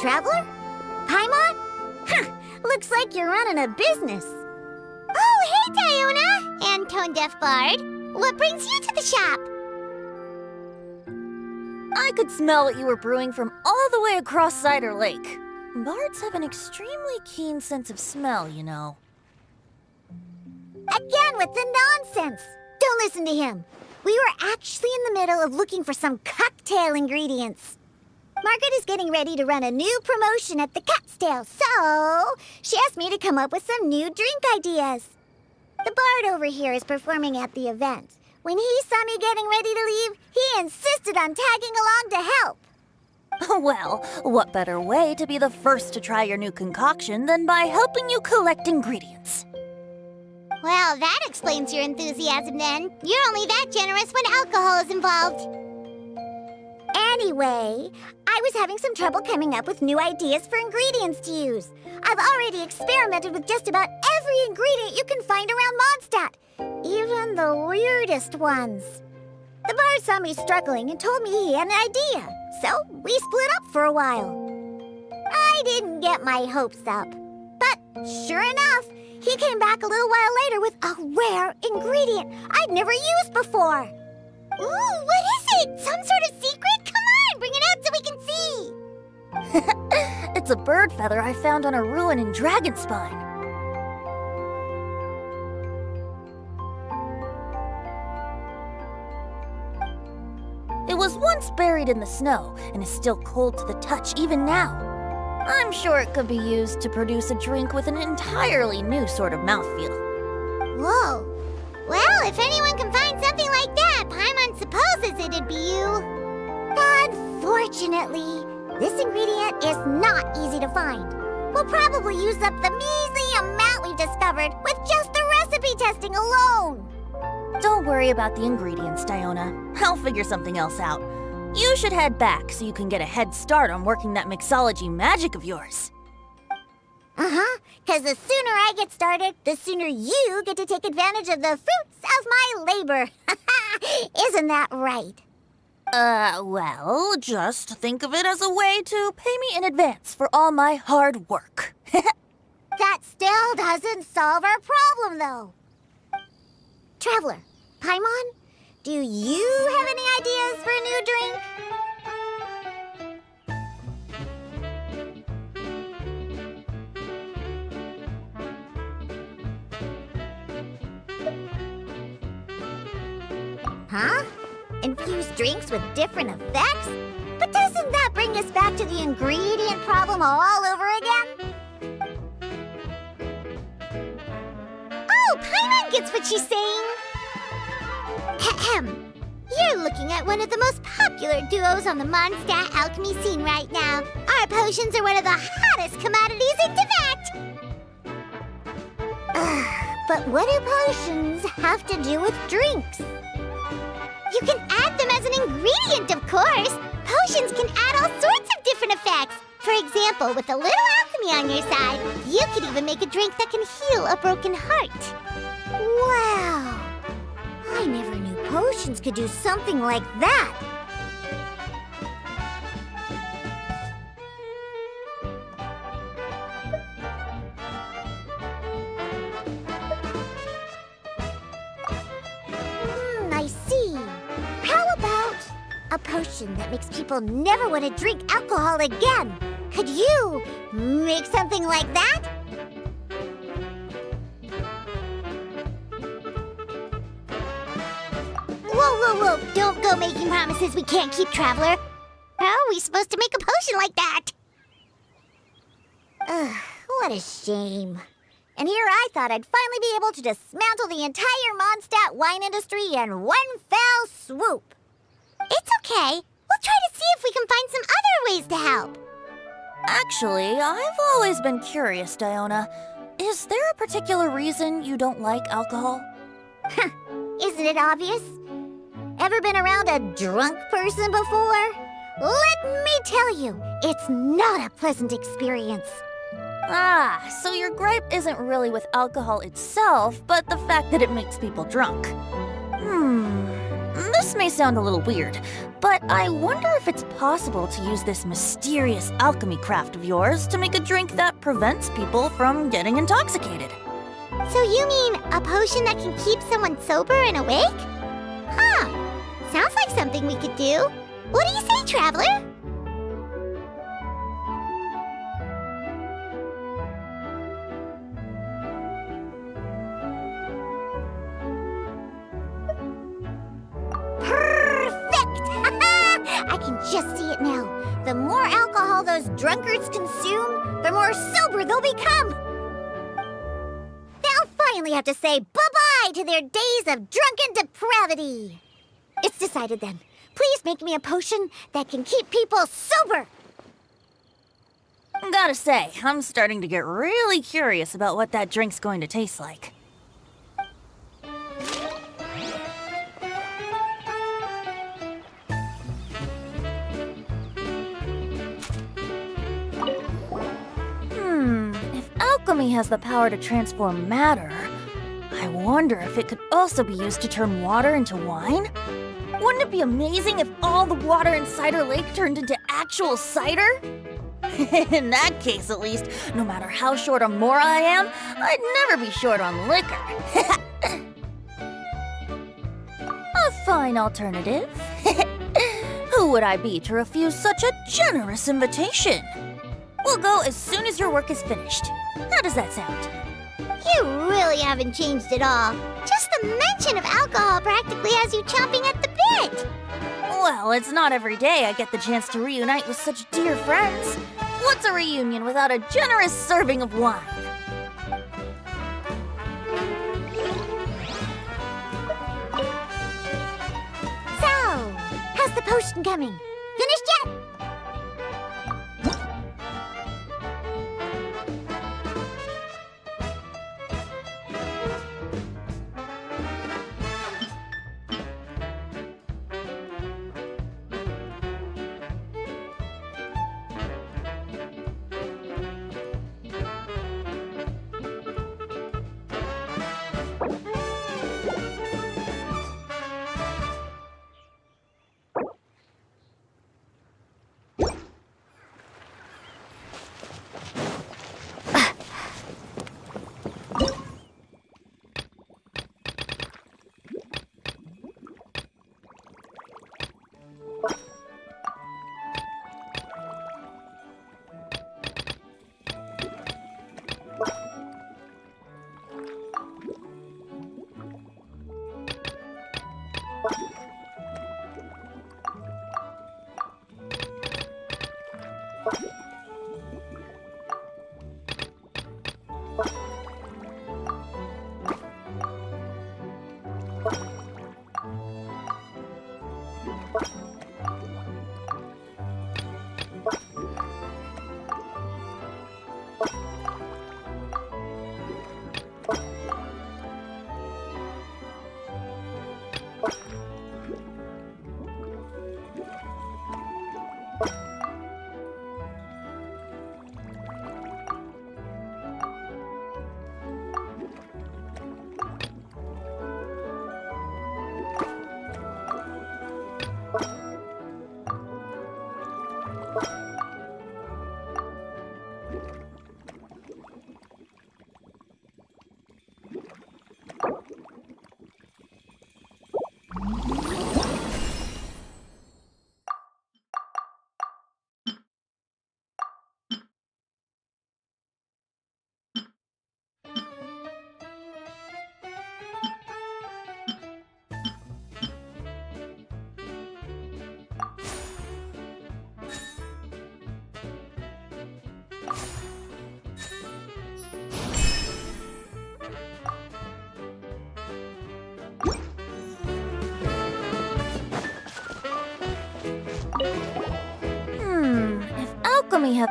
Traveler? Paimon? Huh, looks like you're running a business. Oh, hey, Diona! And Tone Deaf Bard. What brings you to the shop? I could smell what you were brewing from all the way across Cider Lake. Bards have an extremely keen sense of smell, you know. Again with the nonsense. Don't listen to him. We were actually in the middle of looking for some cocktail ingredients. Margaret is getting ready to run a new promotion at the Cat's Tail, so she asked me to come up with some new drink ideas. The bard over here is performing at the event. When he saw me getting ready to leave, he insisted on tagging along to help. Well, what better way to be the first to try your new concoction than by helping you collect ingredients? Well, that explains your enthusiasm then. You're only that generous when alcohol is involved. Anyway, I was having some trouble coming up with new ideas for ingredients to use. I've already experimented with just about every ingredient you can find around Mondstadt, even the weirdest ones. The bard saw me struggling and told me he had an idea, so we split up for a while. I didn't get my hopes up, but sure enough, he came back a little while later with a rare ingredient I'd never used before. Ooh, what is it? Some sort of secret? Come on, bring it out so we can see. It's a bird feather I found on a ruin in Dragonspine. It was once buried in the snow and is still cold to the touch even now. I'm sure it could be used to produce a drink with an entirely new sort of mouthfeel. Whoa. Well, if anyone can find something like that, Paimon supposes it'd be you. Unfortunately, this ingredient is not easy to find. We'll probably use up the measly amount we've discovered with just the recipe testing alone. Don't worry about the ingredients, Diona. I'll figure something else out. You should head back so you can get a head start on working that mixology magic of yours. Uh-huh, because the sooner I get started, the sooner you get to take advantage of the fruits of my labor. Isn't that right? Well, just think of it as a way to pay me in advance for all my hard work. That still doesn't solve our problem, though. Traveler, Paimon, do you have any ideas for a new drink? Huh? Infused drinks with different effects? But doesn't that bring us back to the ingredient problem all over again? Oh, Paimon gets what she's saying. Ahem. You're looking at one of the most popular duos on the Mondstadt alchemy scene right now. Our potions are one of the hottest commodities in Tibet. But what do potions have to do with drinks? You can add them as an ingredient, of course. Potions can add all sorts of different effects. For example, with a little alchemy on your side, you could even make a drink that can heal a broken heart. Wow! I never knew potions could do something like that. I see. How about a potion that makes people never want to drink alcohol again? Could you make something like that? Whoa. Don't go making promises we can't keep, Traveler. How are we supposed to make a potion like that? Ugh, what a shame. And here I thought I'd finally be able to dismantle the entire Mondstadt wine industry in one fell swoop. It's okay. We'll try to see if we can find some other ways to help. Actually, I've always been curious, Diona. Is there a particular reason you don't like alcohol? Isn't it obvious? Ever been around a drunk person before? Let me tell you, it's not a pleasant experience. Ah, so your gripe isn't really with alcohol itself, but the fact that it makes people drunk. This This may sound a little weird, but I wonder if it's possible to use this mysterious alchemy craft of yours to make a drink that prevents people from getting intoxicated. So you mean a potion that can keep someone sober and awake? Huh. Sounds like something we could do. What do you say, Traveler? I can just see it now. The more alcohol those drunkards consume, the more sober they'll become. They'll finally have to say bye-bye to their days of drunken depravity. It's decided then. Please make me a potion that can keep people sober. Gotta say, I'm starting to get really curious about what that drink's going to taste like. If alchemy has the power to transform matter, I wonder if it could also be used to turn water into wine? Wouldn't it be amazing if all the water in Cider Lake turned into actual cider? In that case, at least, no matter how short on more I am, I'd never be short on liquor. A fine alternative. Who would I be to refuse such a generous invitation? We'll go as soon as your work is finished. How does that sound? You really haven't changed at all. Just the mention of alcohol practically has you chomping at the bit. Well, it's not every day I get the chance to reunite with such dear friends. What's a reunion without a generous serving of wine? So, how's the potion coming? Finished yet?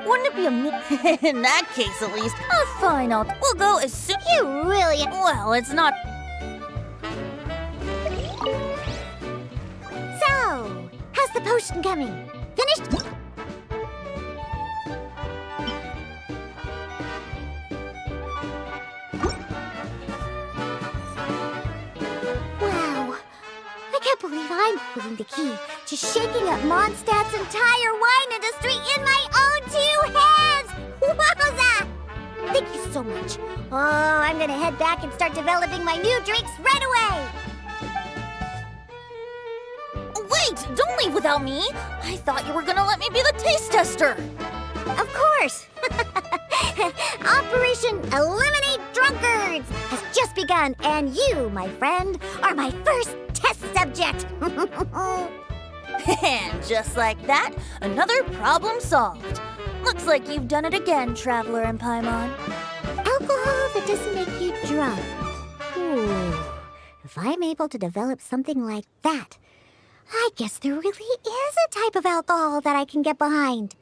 Wouldn't it be in that case, at least, a fine we'll go as soon. You really... Well, it's not... So, how's the potion coming? Finished? Wow. I kept believe I'm holding the key to shaking up Mondstadt's entire wine industry in my own 2 hands! Wowza! Thank you so much. Oh, I'm gonna head back and start developing my new drinks right away! Wait, don't leave without me. I thought you were gonna let me be the taste tester. Of course! Operation Eliminate Drunkards has just begun, and you, my friend, are my first test subject! And just like that, another problem solved. Looks like you've done it again, Traveler and Paimon. Alcohol that doesn't make you drunk. Ooh, if I'm able to develop something like that, I guess there really is a type of alcohol that I can get behind.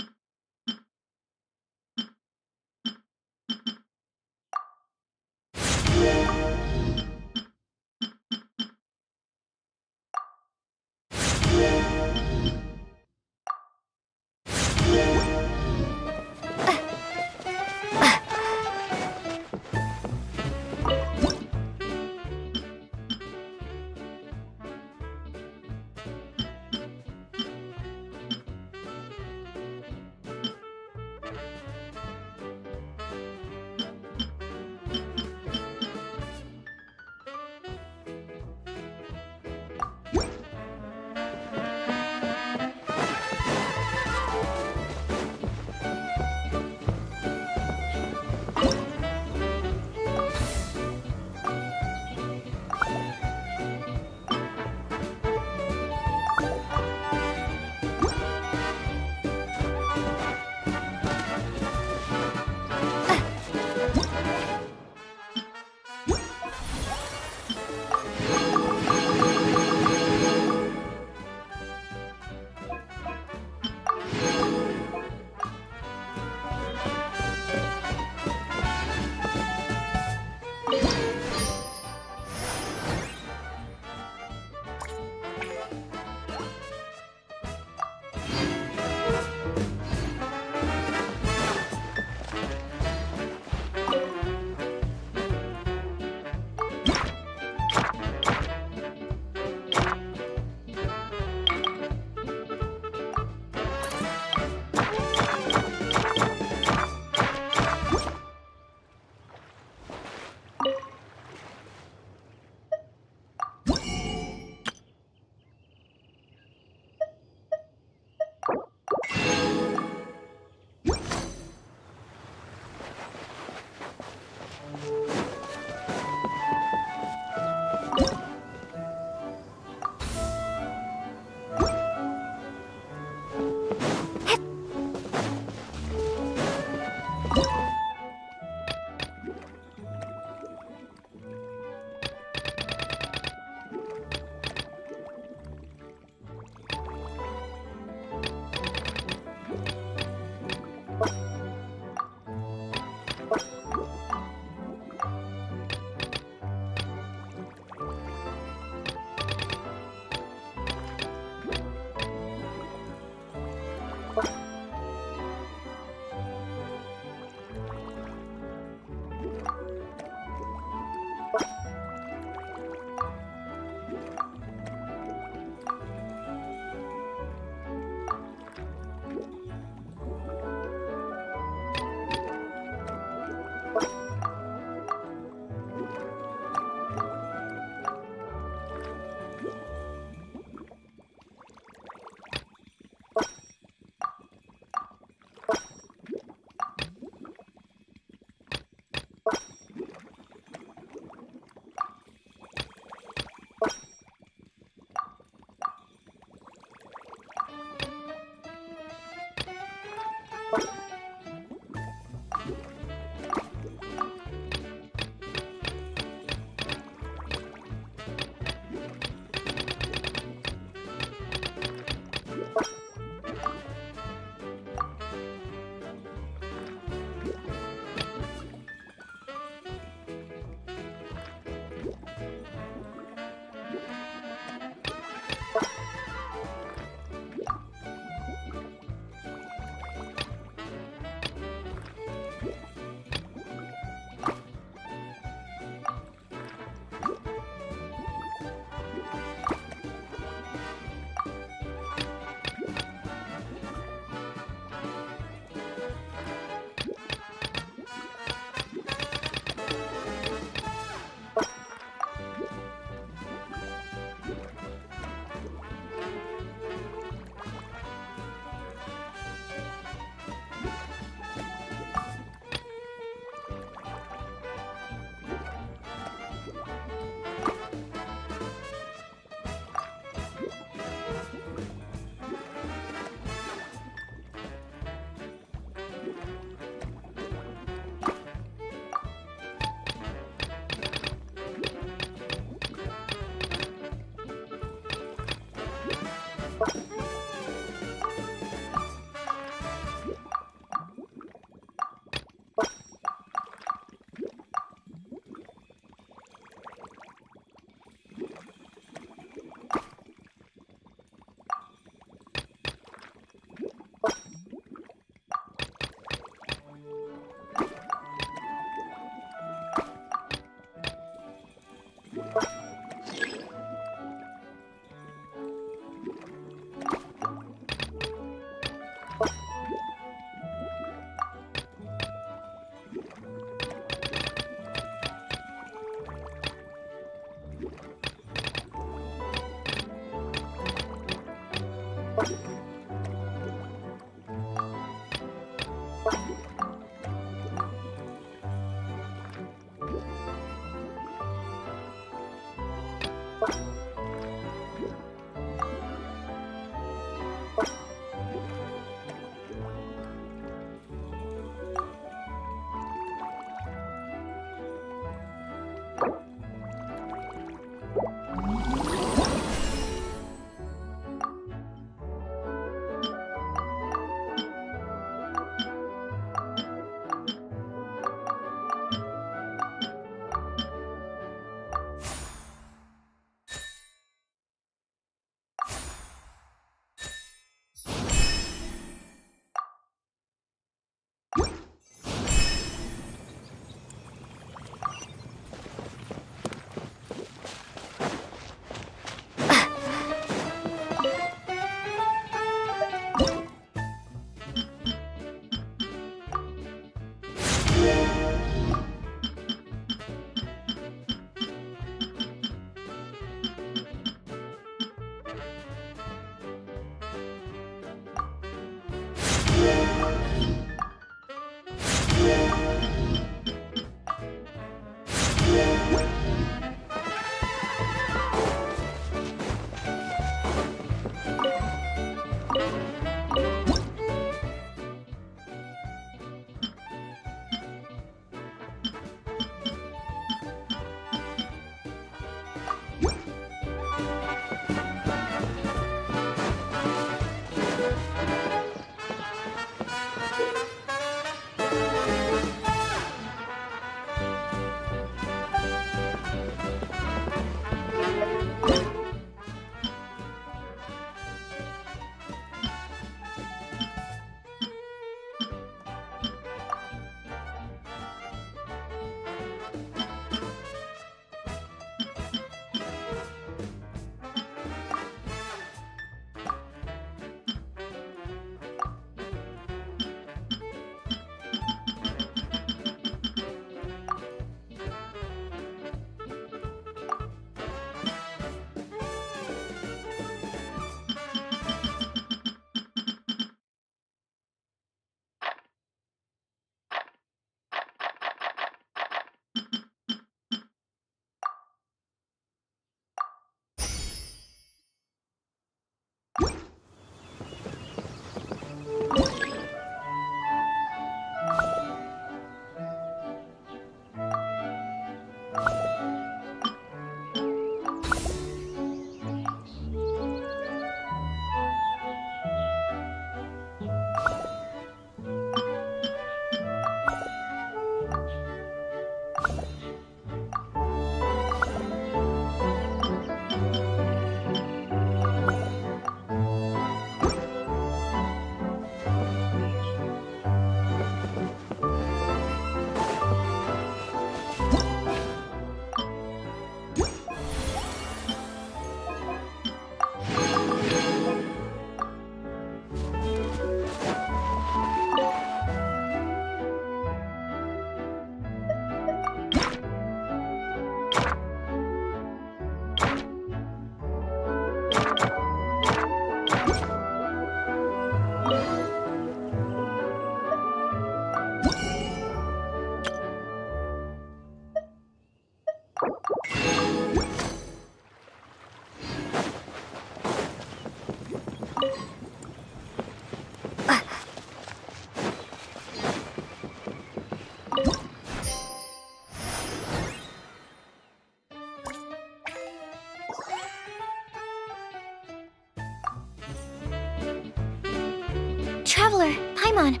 Traveler, Paimon,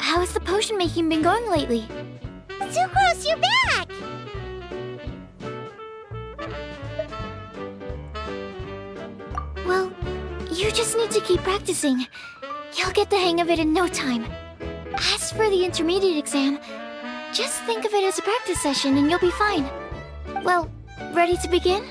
how has the potion making been going lately? Sucrose, you're back! Well, you just need to keep practicing. You'll get the hang of it in no time. As for the intermediate exam, just think of it as a practice session and you'll be fine. Well, ready to begin?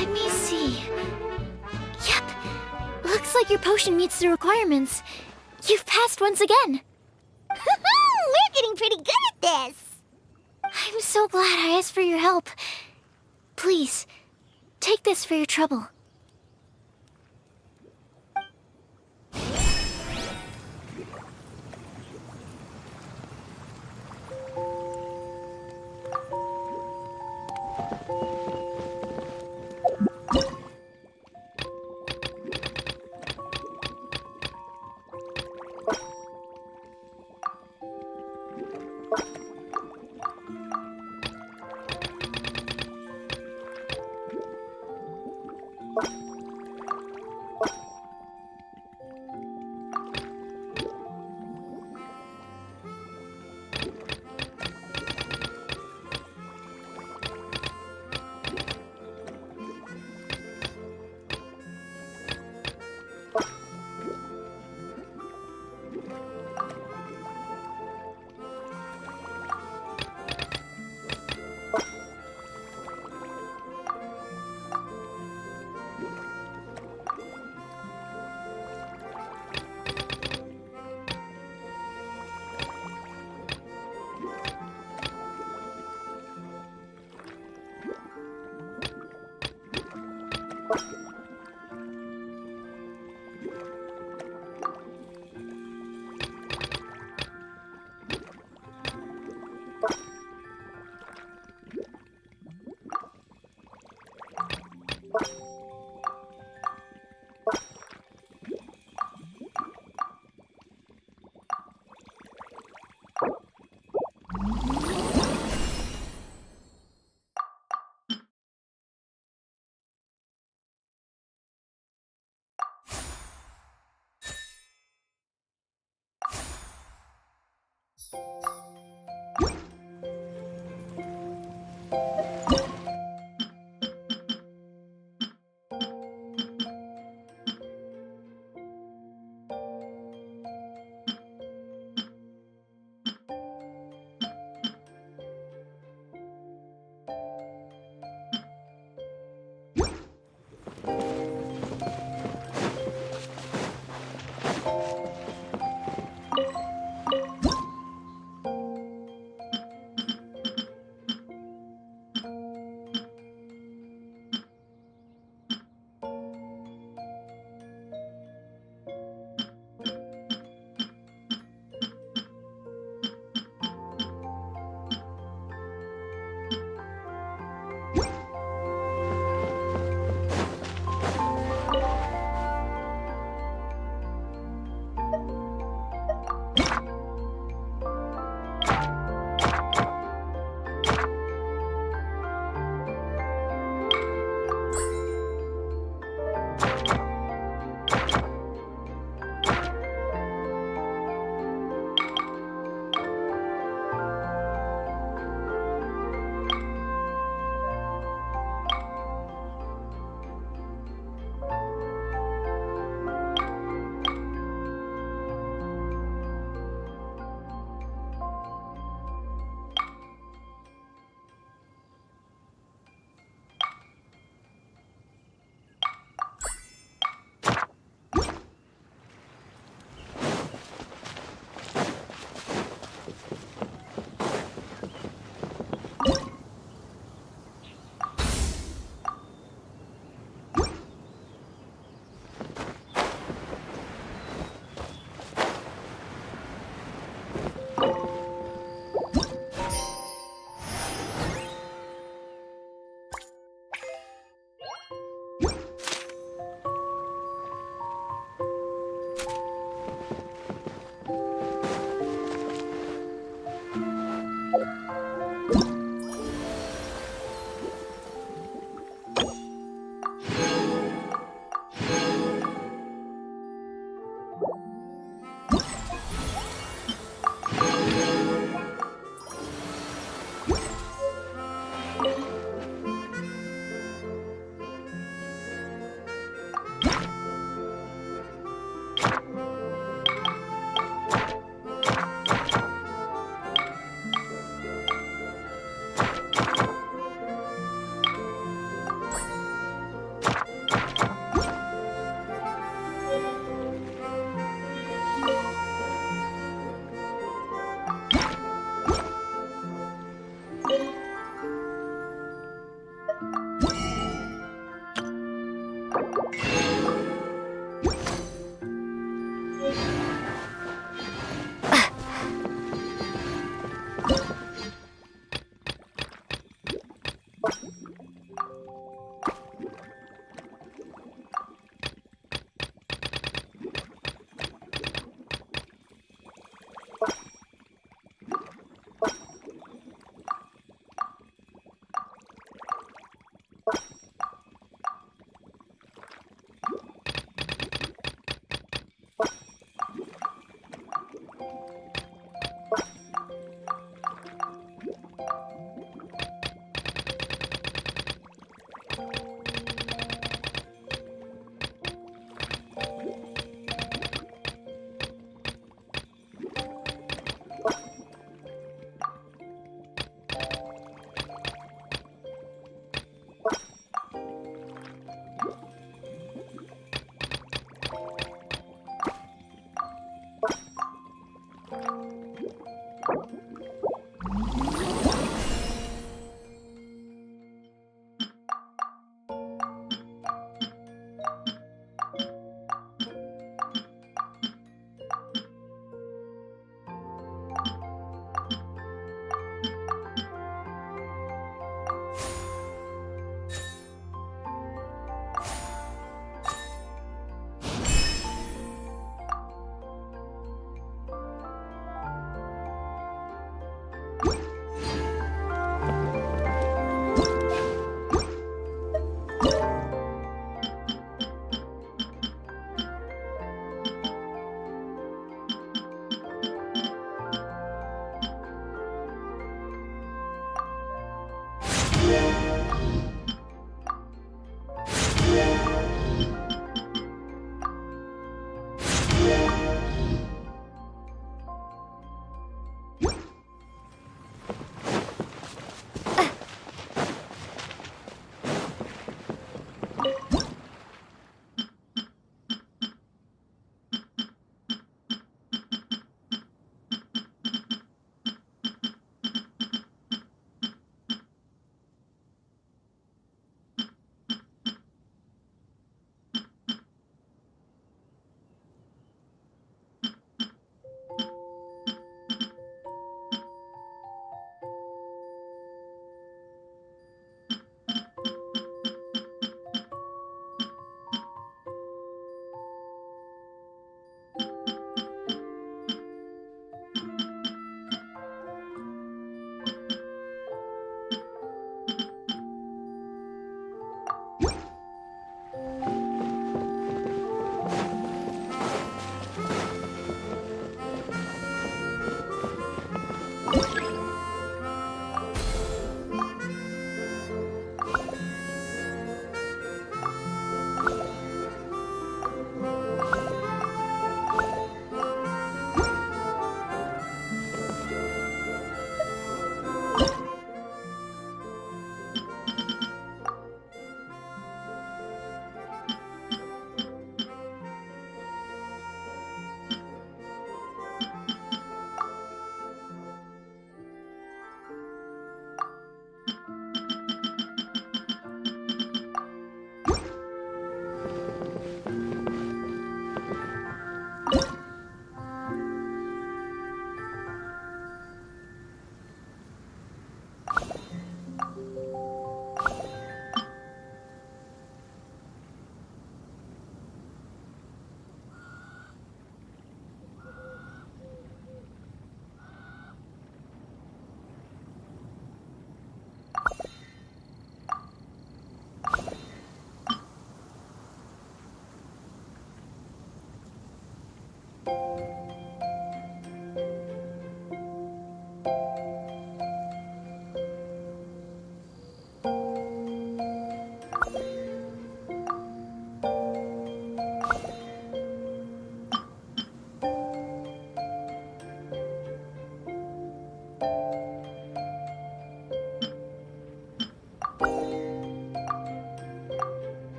Let me see. Yep. Looks like your potion meets the requirements. You've passed once again. We're getting pretty good at this! I'm so glad I asked for your help. Please, take this for your trouble.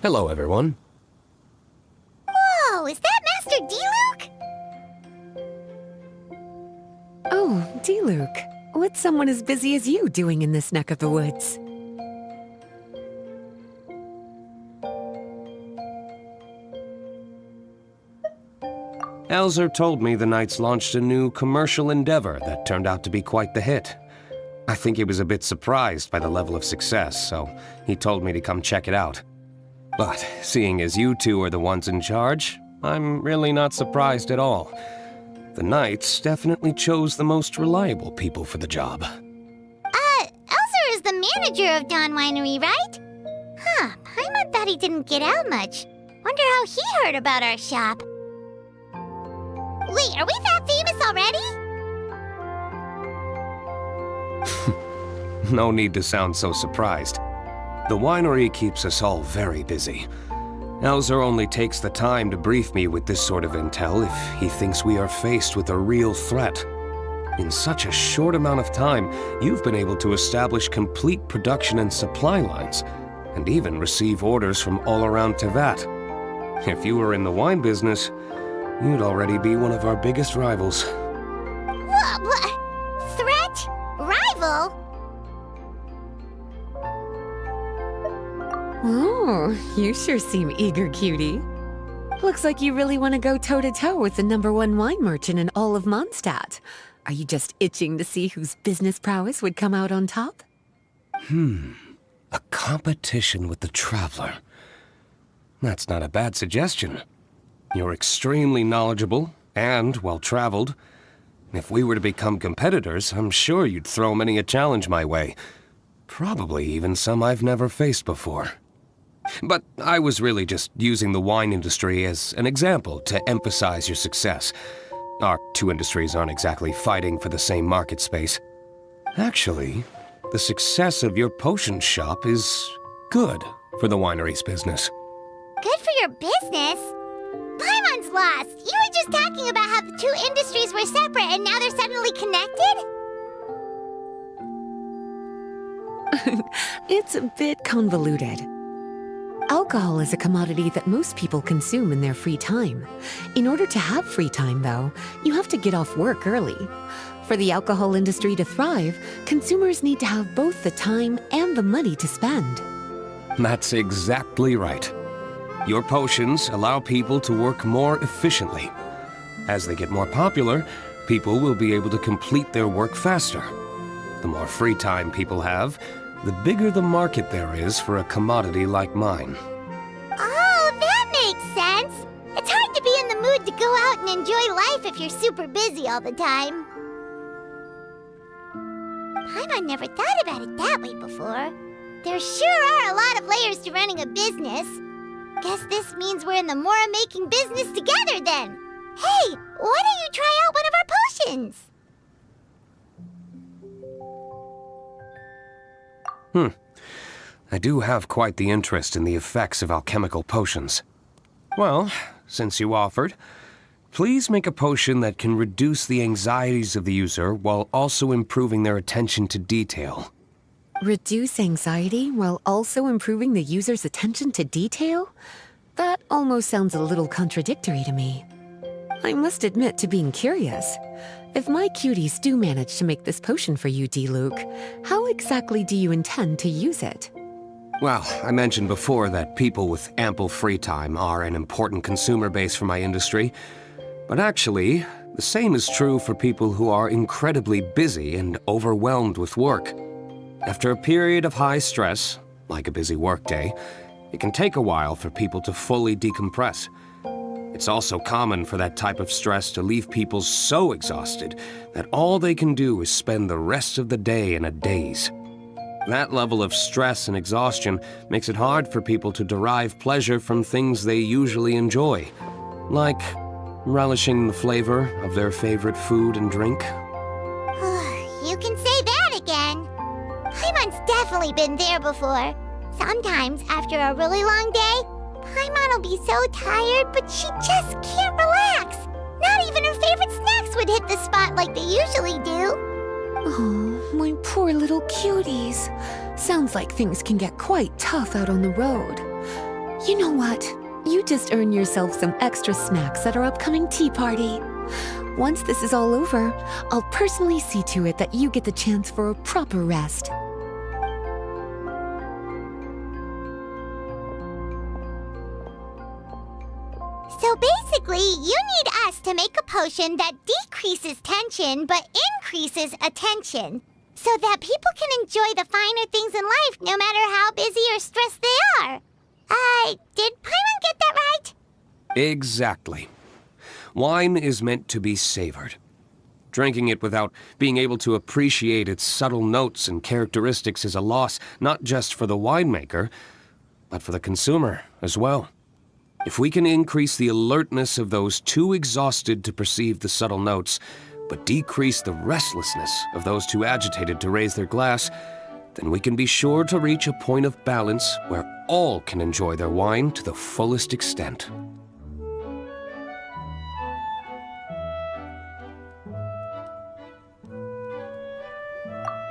Hello, everyone. Whoa, is that Master D-Luke? Oh, D-Luke. What's someone as busy as you doing in this neck of the woods? Elzer told me the Knights launched a new commercial endeavor that turned out to be quite the hit. I think he was a bit surprised by the level of success, so he told me to come check it out. But seeing as you two are the ones in charge, I'm really not surprised at all. The Knights definitely chose the most reliable people for the job. Elzer is the manager of Dawn Winery, right? Huh, Paimon thought he didn't get out much. Wonder how he heard about our shop. Wait, are we that famous already? No need to sound so surprised. The winery keeps us all very busy. Elzer only takes the time to brief me with this sort of intel if he thinks we are faced with a real threat. In such a short amount of time, you've been able to establish complete production and supply lines, and even receive orders from all around Tevat. If you were in the wine business, you'd already be one of our biggest rivals. What? Threat? Rival? Oh, you sure seem eager, cutie. Looks like you really want to go toe-to-toe with the #1 wine merchant in all of Mondstadt. Are you just itching to see whose business prowess would come out on top? A competition with the Traveler. That's not a bad suggestion. You're extremely knowledgeable and well-traveled. If we were to become competitors, I'm sure you'd throw many a challenge my way. Probably even some I've never faced before. But I was really just using the wine industry as an example to emphasize your success. Our two industries aren't exactly fighting for the same market space. Actually, the success of your potion shop is good for the winery's business. Good for your business? Paimon's lost! You were just talking about how the two industries were separate and now they're suddenly connected? It's a bit convoluted. Alcohol is a commodity that most people consume in their free time. In order to have free time, though, you have to get off work early. For the alcohol industry to thrive, consumers need to have both the time and the money to spend. That's exactly right. Your potions allow people to work more efficiently. As they get more popular, people will be able to complete their work faster. The more free time people have, the bigger the market there is for a commodity like mine. Oh, that makes sense! It's hard to be in the mood to go out and enjoy life if you're super busy all the time. Paimon never thought about it that way before. There sure are a lot of layers to running a business. Guess this means we're in the Mora-making business together then. Hey, why don't you try out one of our potions? I do have quite the interest in the effects of alchemical potions. Well, since you offered, please make a potion that can reduce the anxieties of the user while also improving their attention to detail. Reduce anxiety while also improving the user's attention to detail? That almost sounds a little contradictory to me. I must admit to being curious. If my cuties do manage to make this potion for you, D-Luke, how exactly do you intend to use it? Well, I mentioned before that people with ample free time are an important consumer base for my industry. But actually, the same is true for people who are incredibly busy and overwhelmed with work. After a period of high stress, like a busy workday, it can take a while for people to fully decompress. It's also common for that type of stress to leave people so exhausted that all they can do is spend the rest of the day in a daze. That level of stress and exhaustion makes it hard for people to derive pleasure from things they usually enjoy, like relishing the flavor of their favorite food and drink. You can say that again. Paimon's definitely been there before. Sometimes, after a really long day, Paimon will be so tired, but she just can't relax. Not even her favorite snacks would hit the spot like they usually do. Oh, my poor little cuties. Sounds like things can get quite tough out on the road. You know what? You just earn yourself some extra snacks at our upcoming tea party. Once this is all over, I'll personally see to it that you get the chance for a proper rest. So basically, you need us to make a potion that decreases tension but increases attention, so that people can enjoy the finer things in life no matter how busy or stressed they are. Did Paimon get that right? Exactly. Wine is meant to be savored. Drinking it without being able to appreciate its subtle notes and characteristics is a loss not just for the winemaker, but for the consumer as well. If we can increase the alertness of those too exhausted to perceive the subtle notes, but decrease the restlessness of those too agitated to raise their glass, then we can be sure to reach a point of balance where all can enjoy their wine to the fullest extent.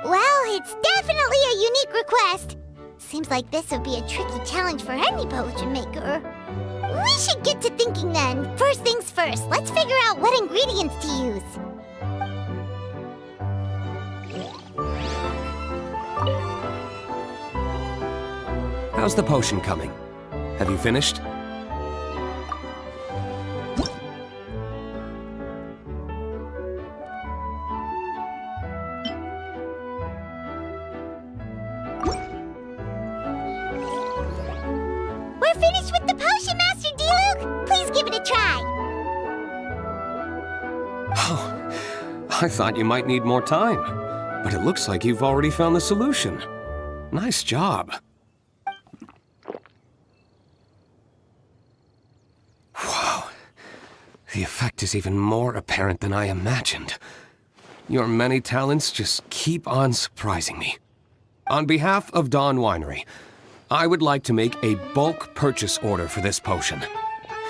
Well, it's definitely a unique request. Seems like this would be a tricky challenge for any potion maker. We should get to thinking then. First things first, let's figure out what ingredients to use. How's the potion coming? Have you finished? We're finished with the potion, Master D-Luke! Please give it a try! Oh, I thought you might need more time, but it looks like you've already found the solution. Nice job. Wow, the effect is even more apparent than I imagined. Your many talents just keep on surprising me. On behalf of Dawn Winery, I would like to make a bulk purchase order for this potion.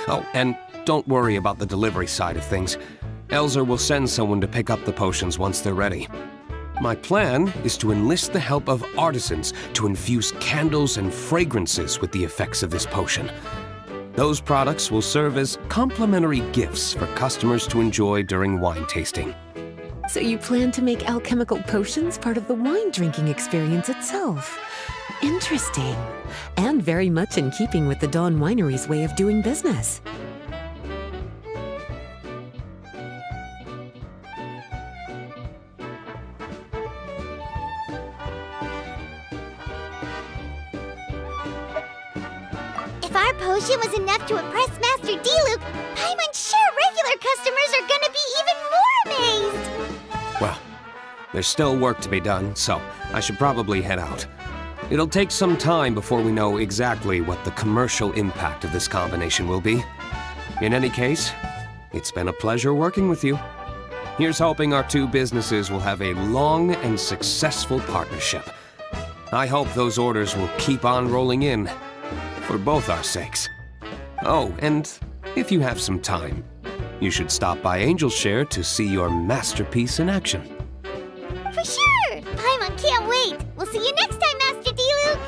Oh, and don't worry about the delivery side of things. Elzer will send someone to pick up the potions once they're ready. My plan is to enlist the help of artisans to infuse candles and fragrances with the effects of this potion. Those products will serve as complimentary gifts for customers to enjoy during wine tasting. So you plan to make alchemical potions part of the wine drinking experience itself? Interesting. And very much in keeping with the Dawn Winery's way of doing business. If our potion was enough to impress Master D-Luke, I'm sure regular customers are gonna be even more amazed! Well, there's still work to be done, so I should probably head out. It'll take some time before we know exactly what the commercial impact of this combination will be. In any case, it's been a pleasure working with you. Here's hoping our two businesses will have a long and successful partnership. I hope those orders will keep on rolling in, for both our sakes. Oh, and if you have some time, you should stop by Angel's Share to see your masterpiece in action. For sure! Paimon can't wait! We'll see you next time, Master D-Luke!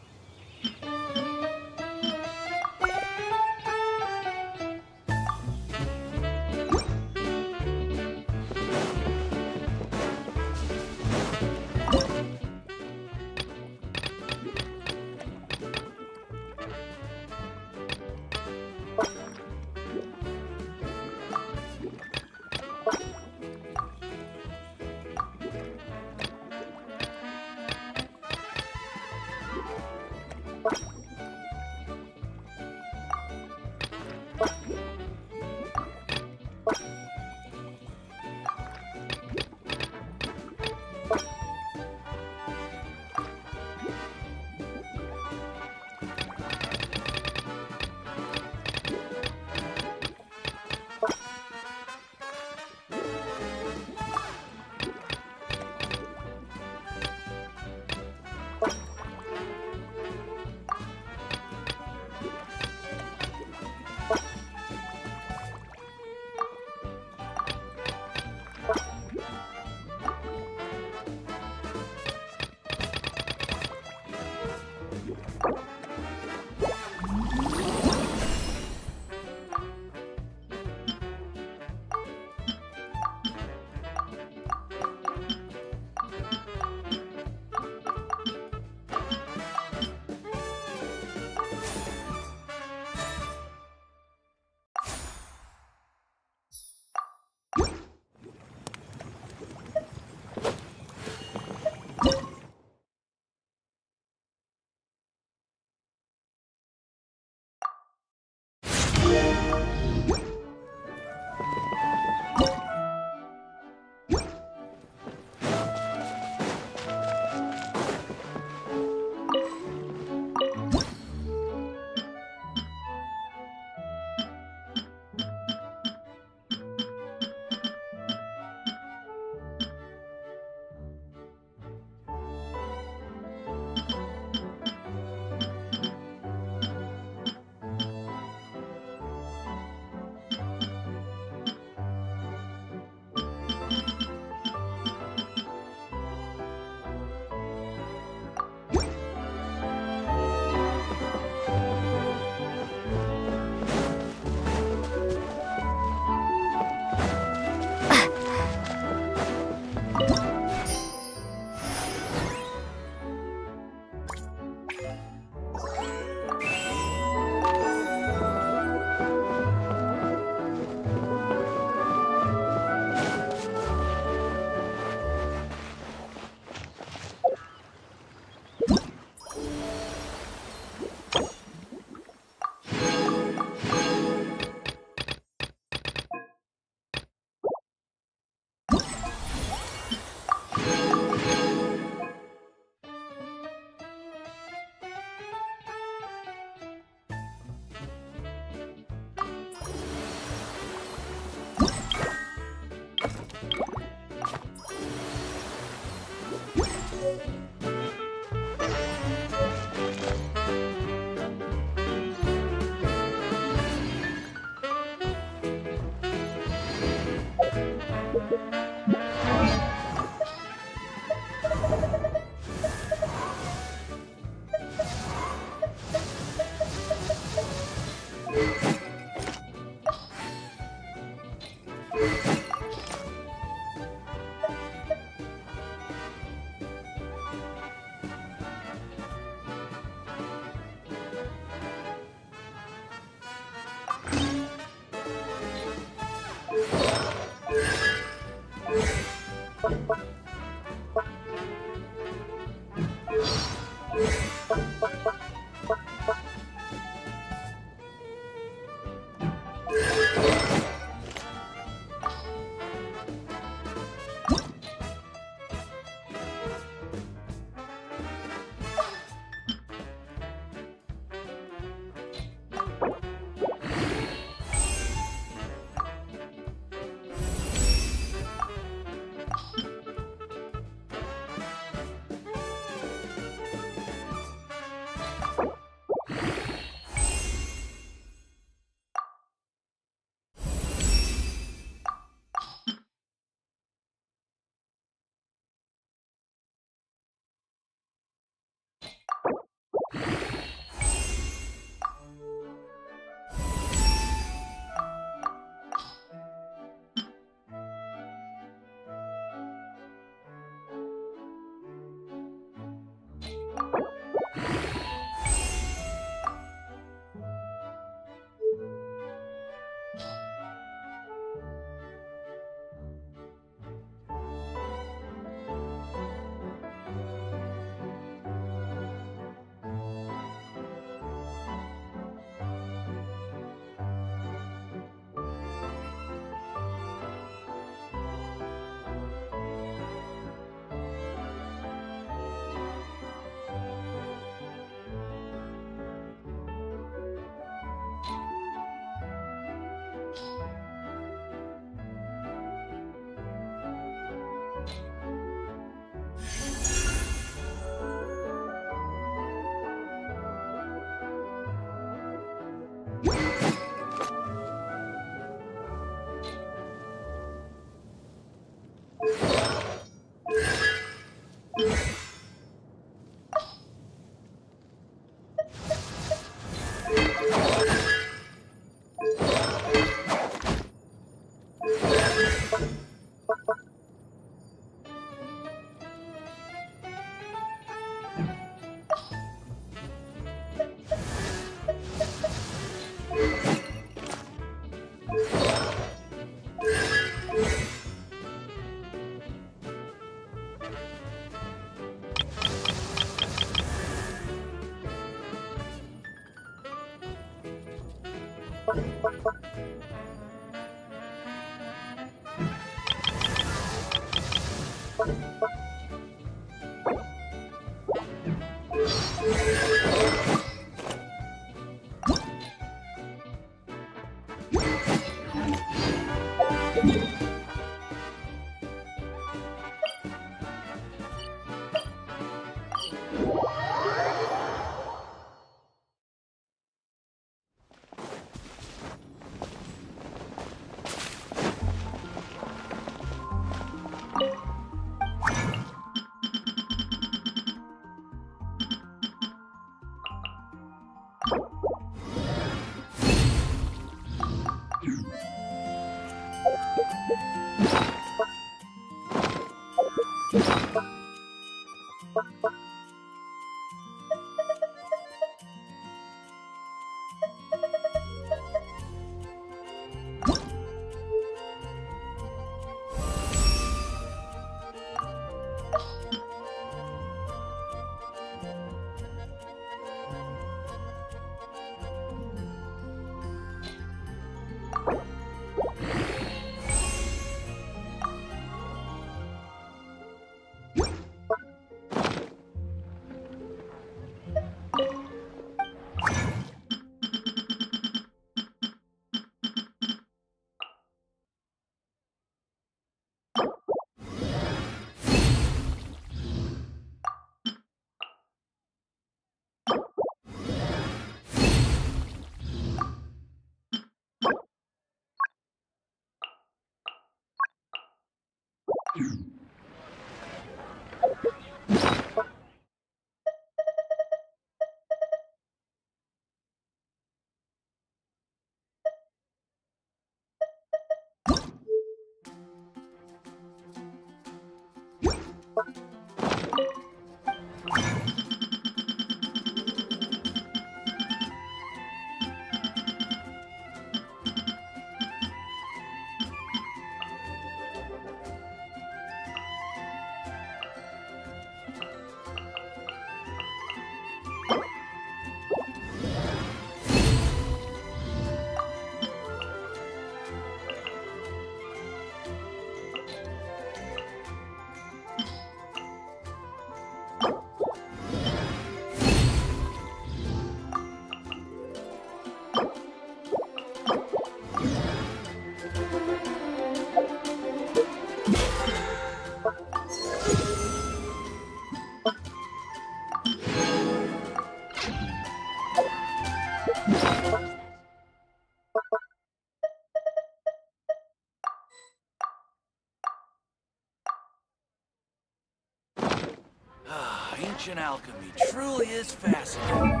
Ancient alchemy truly is fascinating.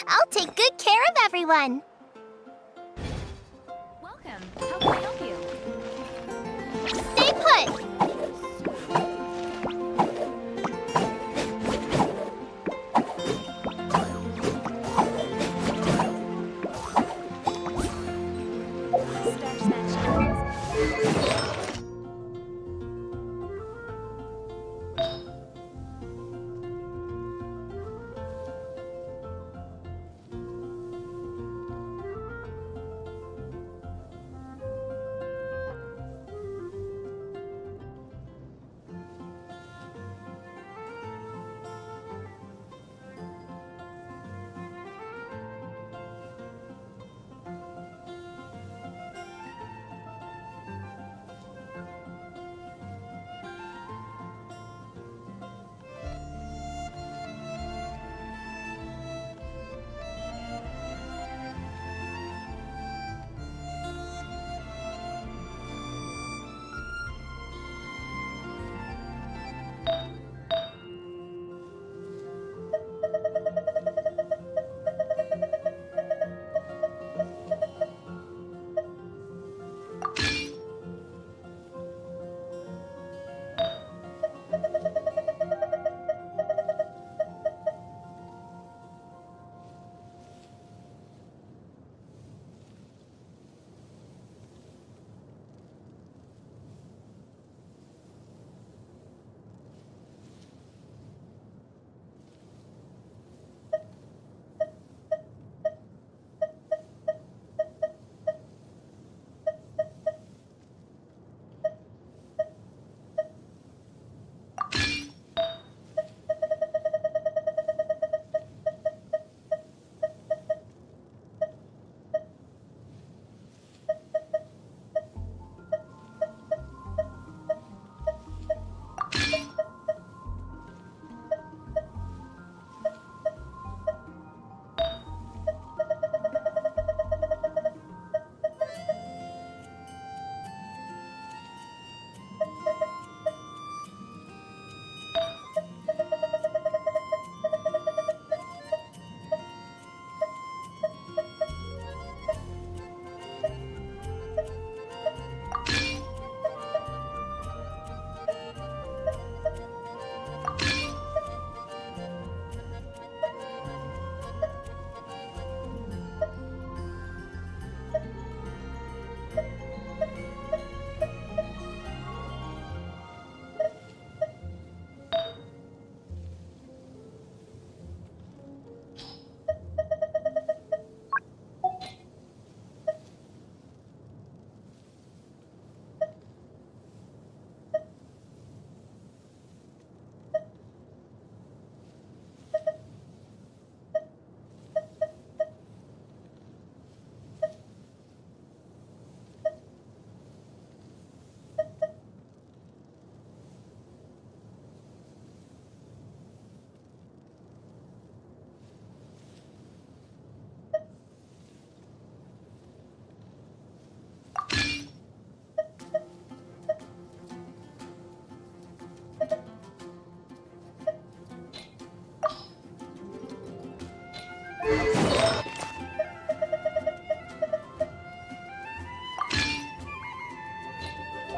I'll take good care of everyone. Welcome. How can I help you? Stay put.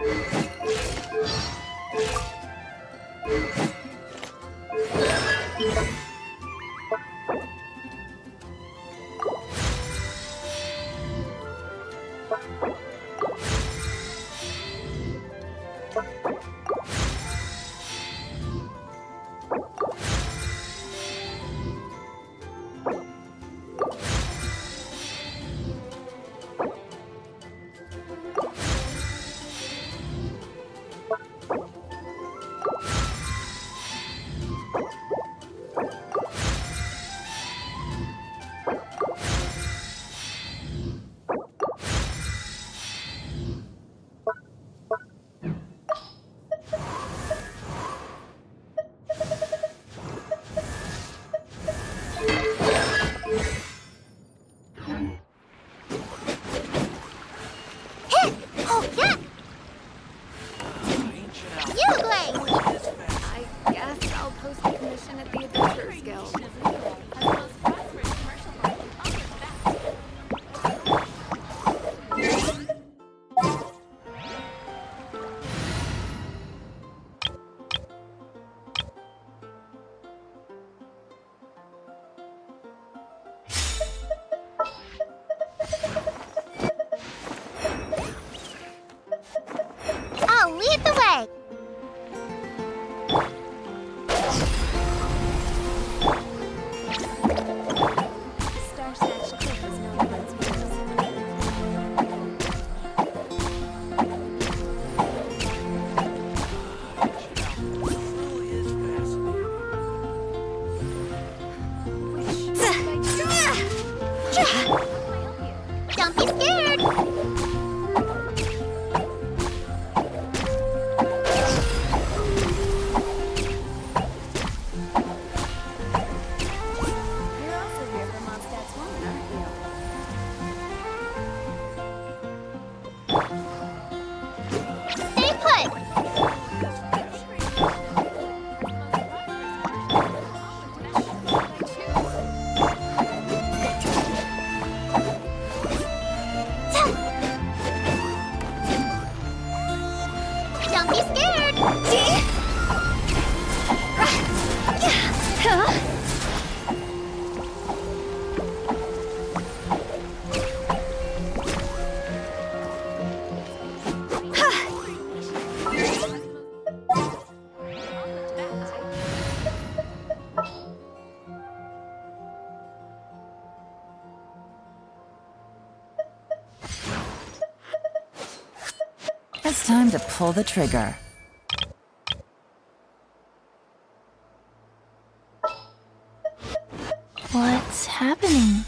I guess I'll post a commission at the Adventurers Guild. I'll lead the way. Truly is fascinating. Don't be scared. You're also here for Mondstadt's woman, aren't you? Stay put. Don't be scared. It's time to pull the trigger. What's happening?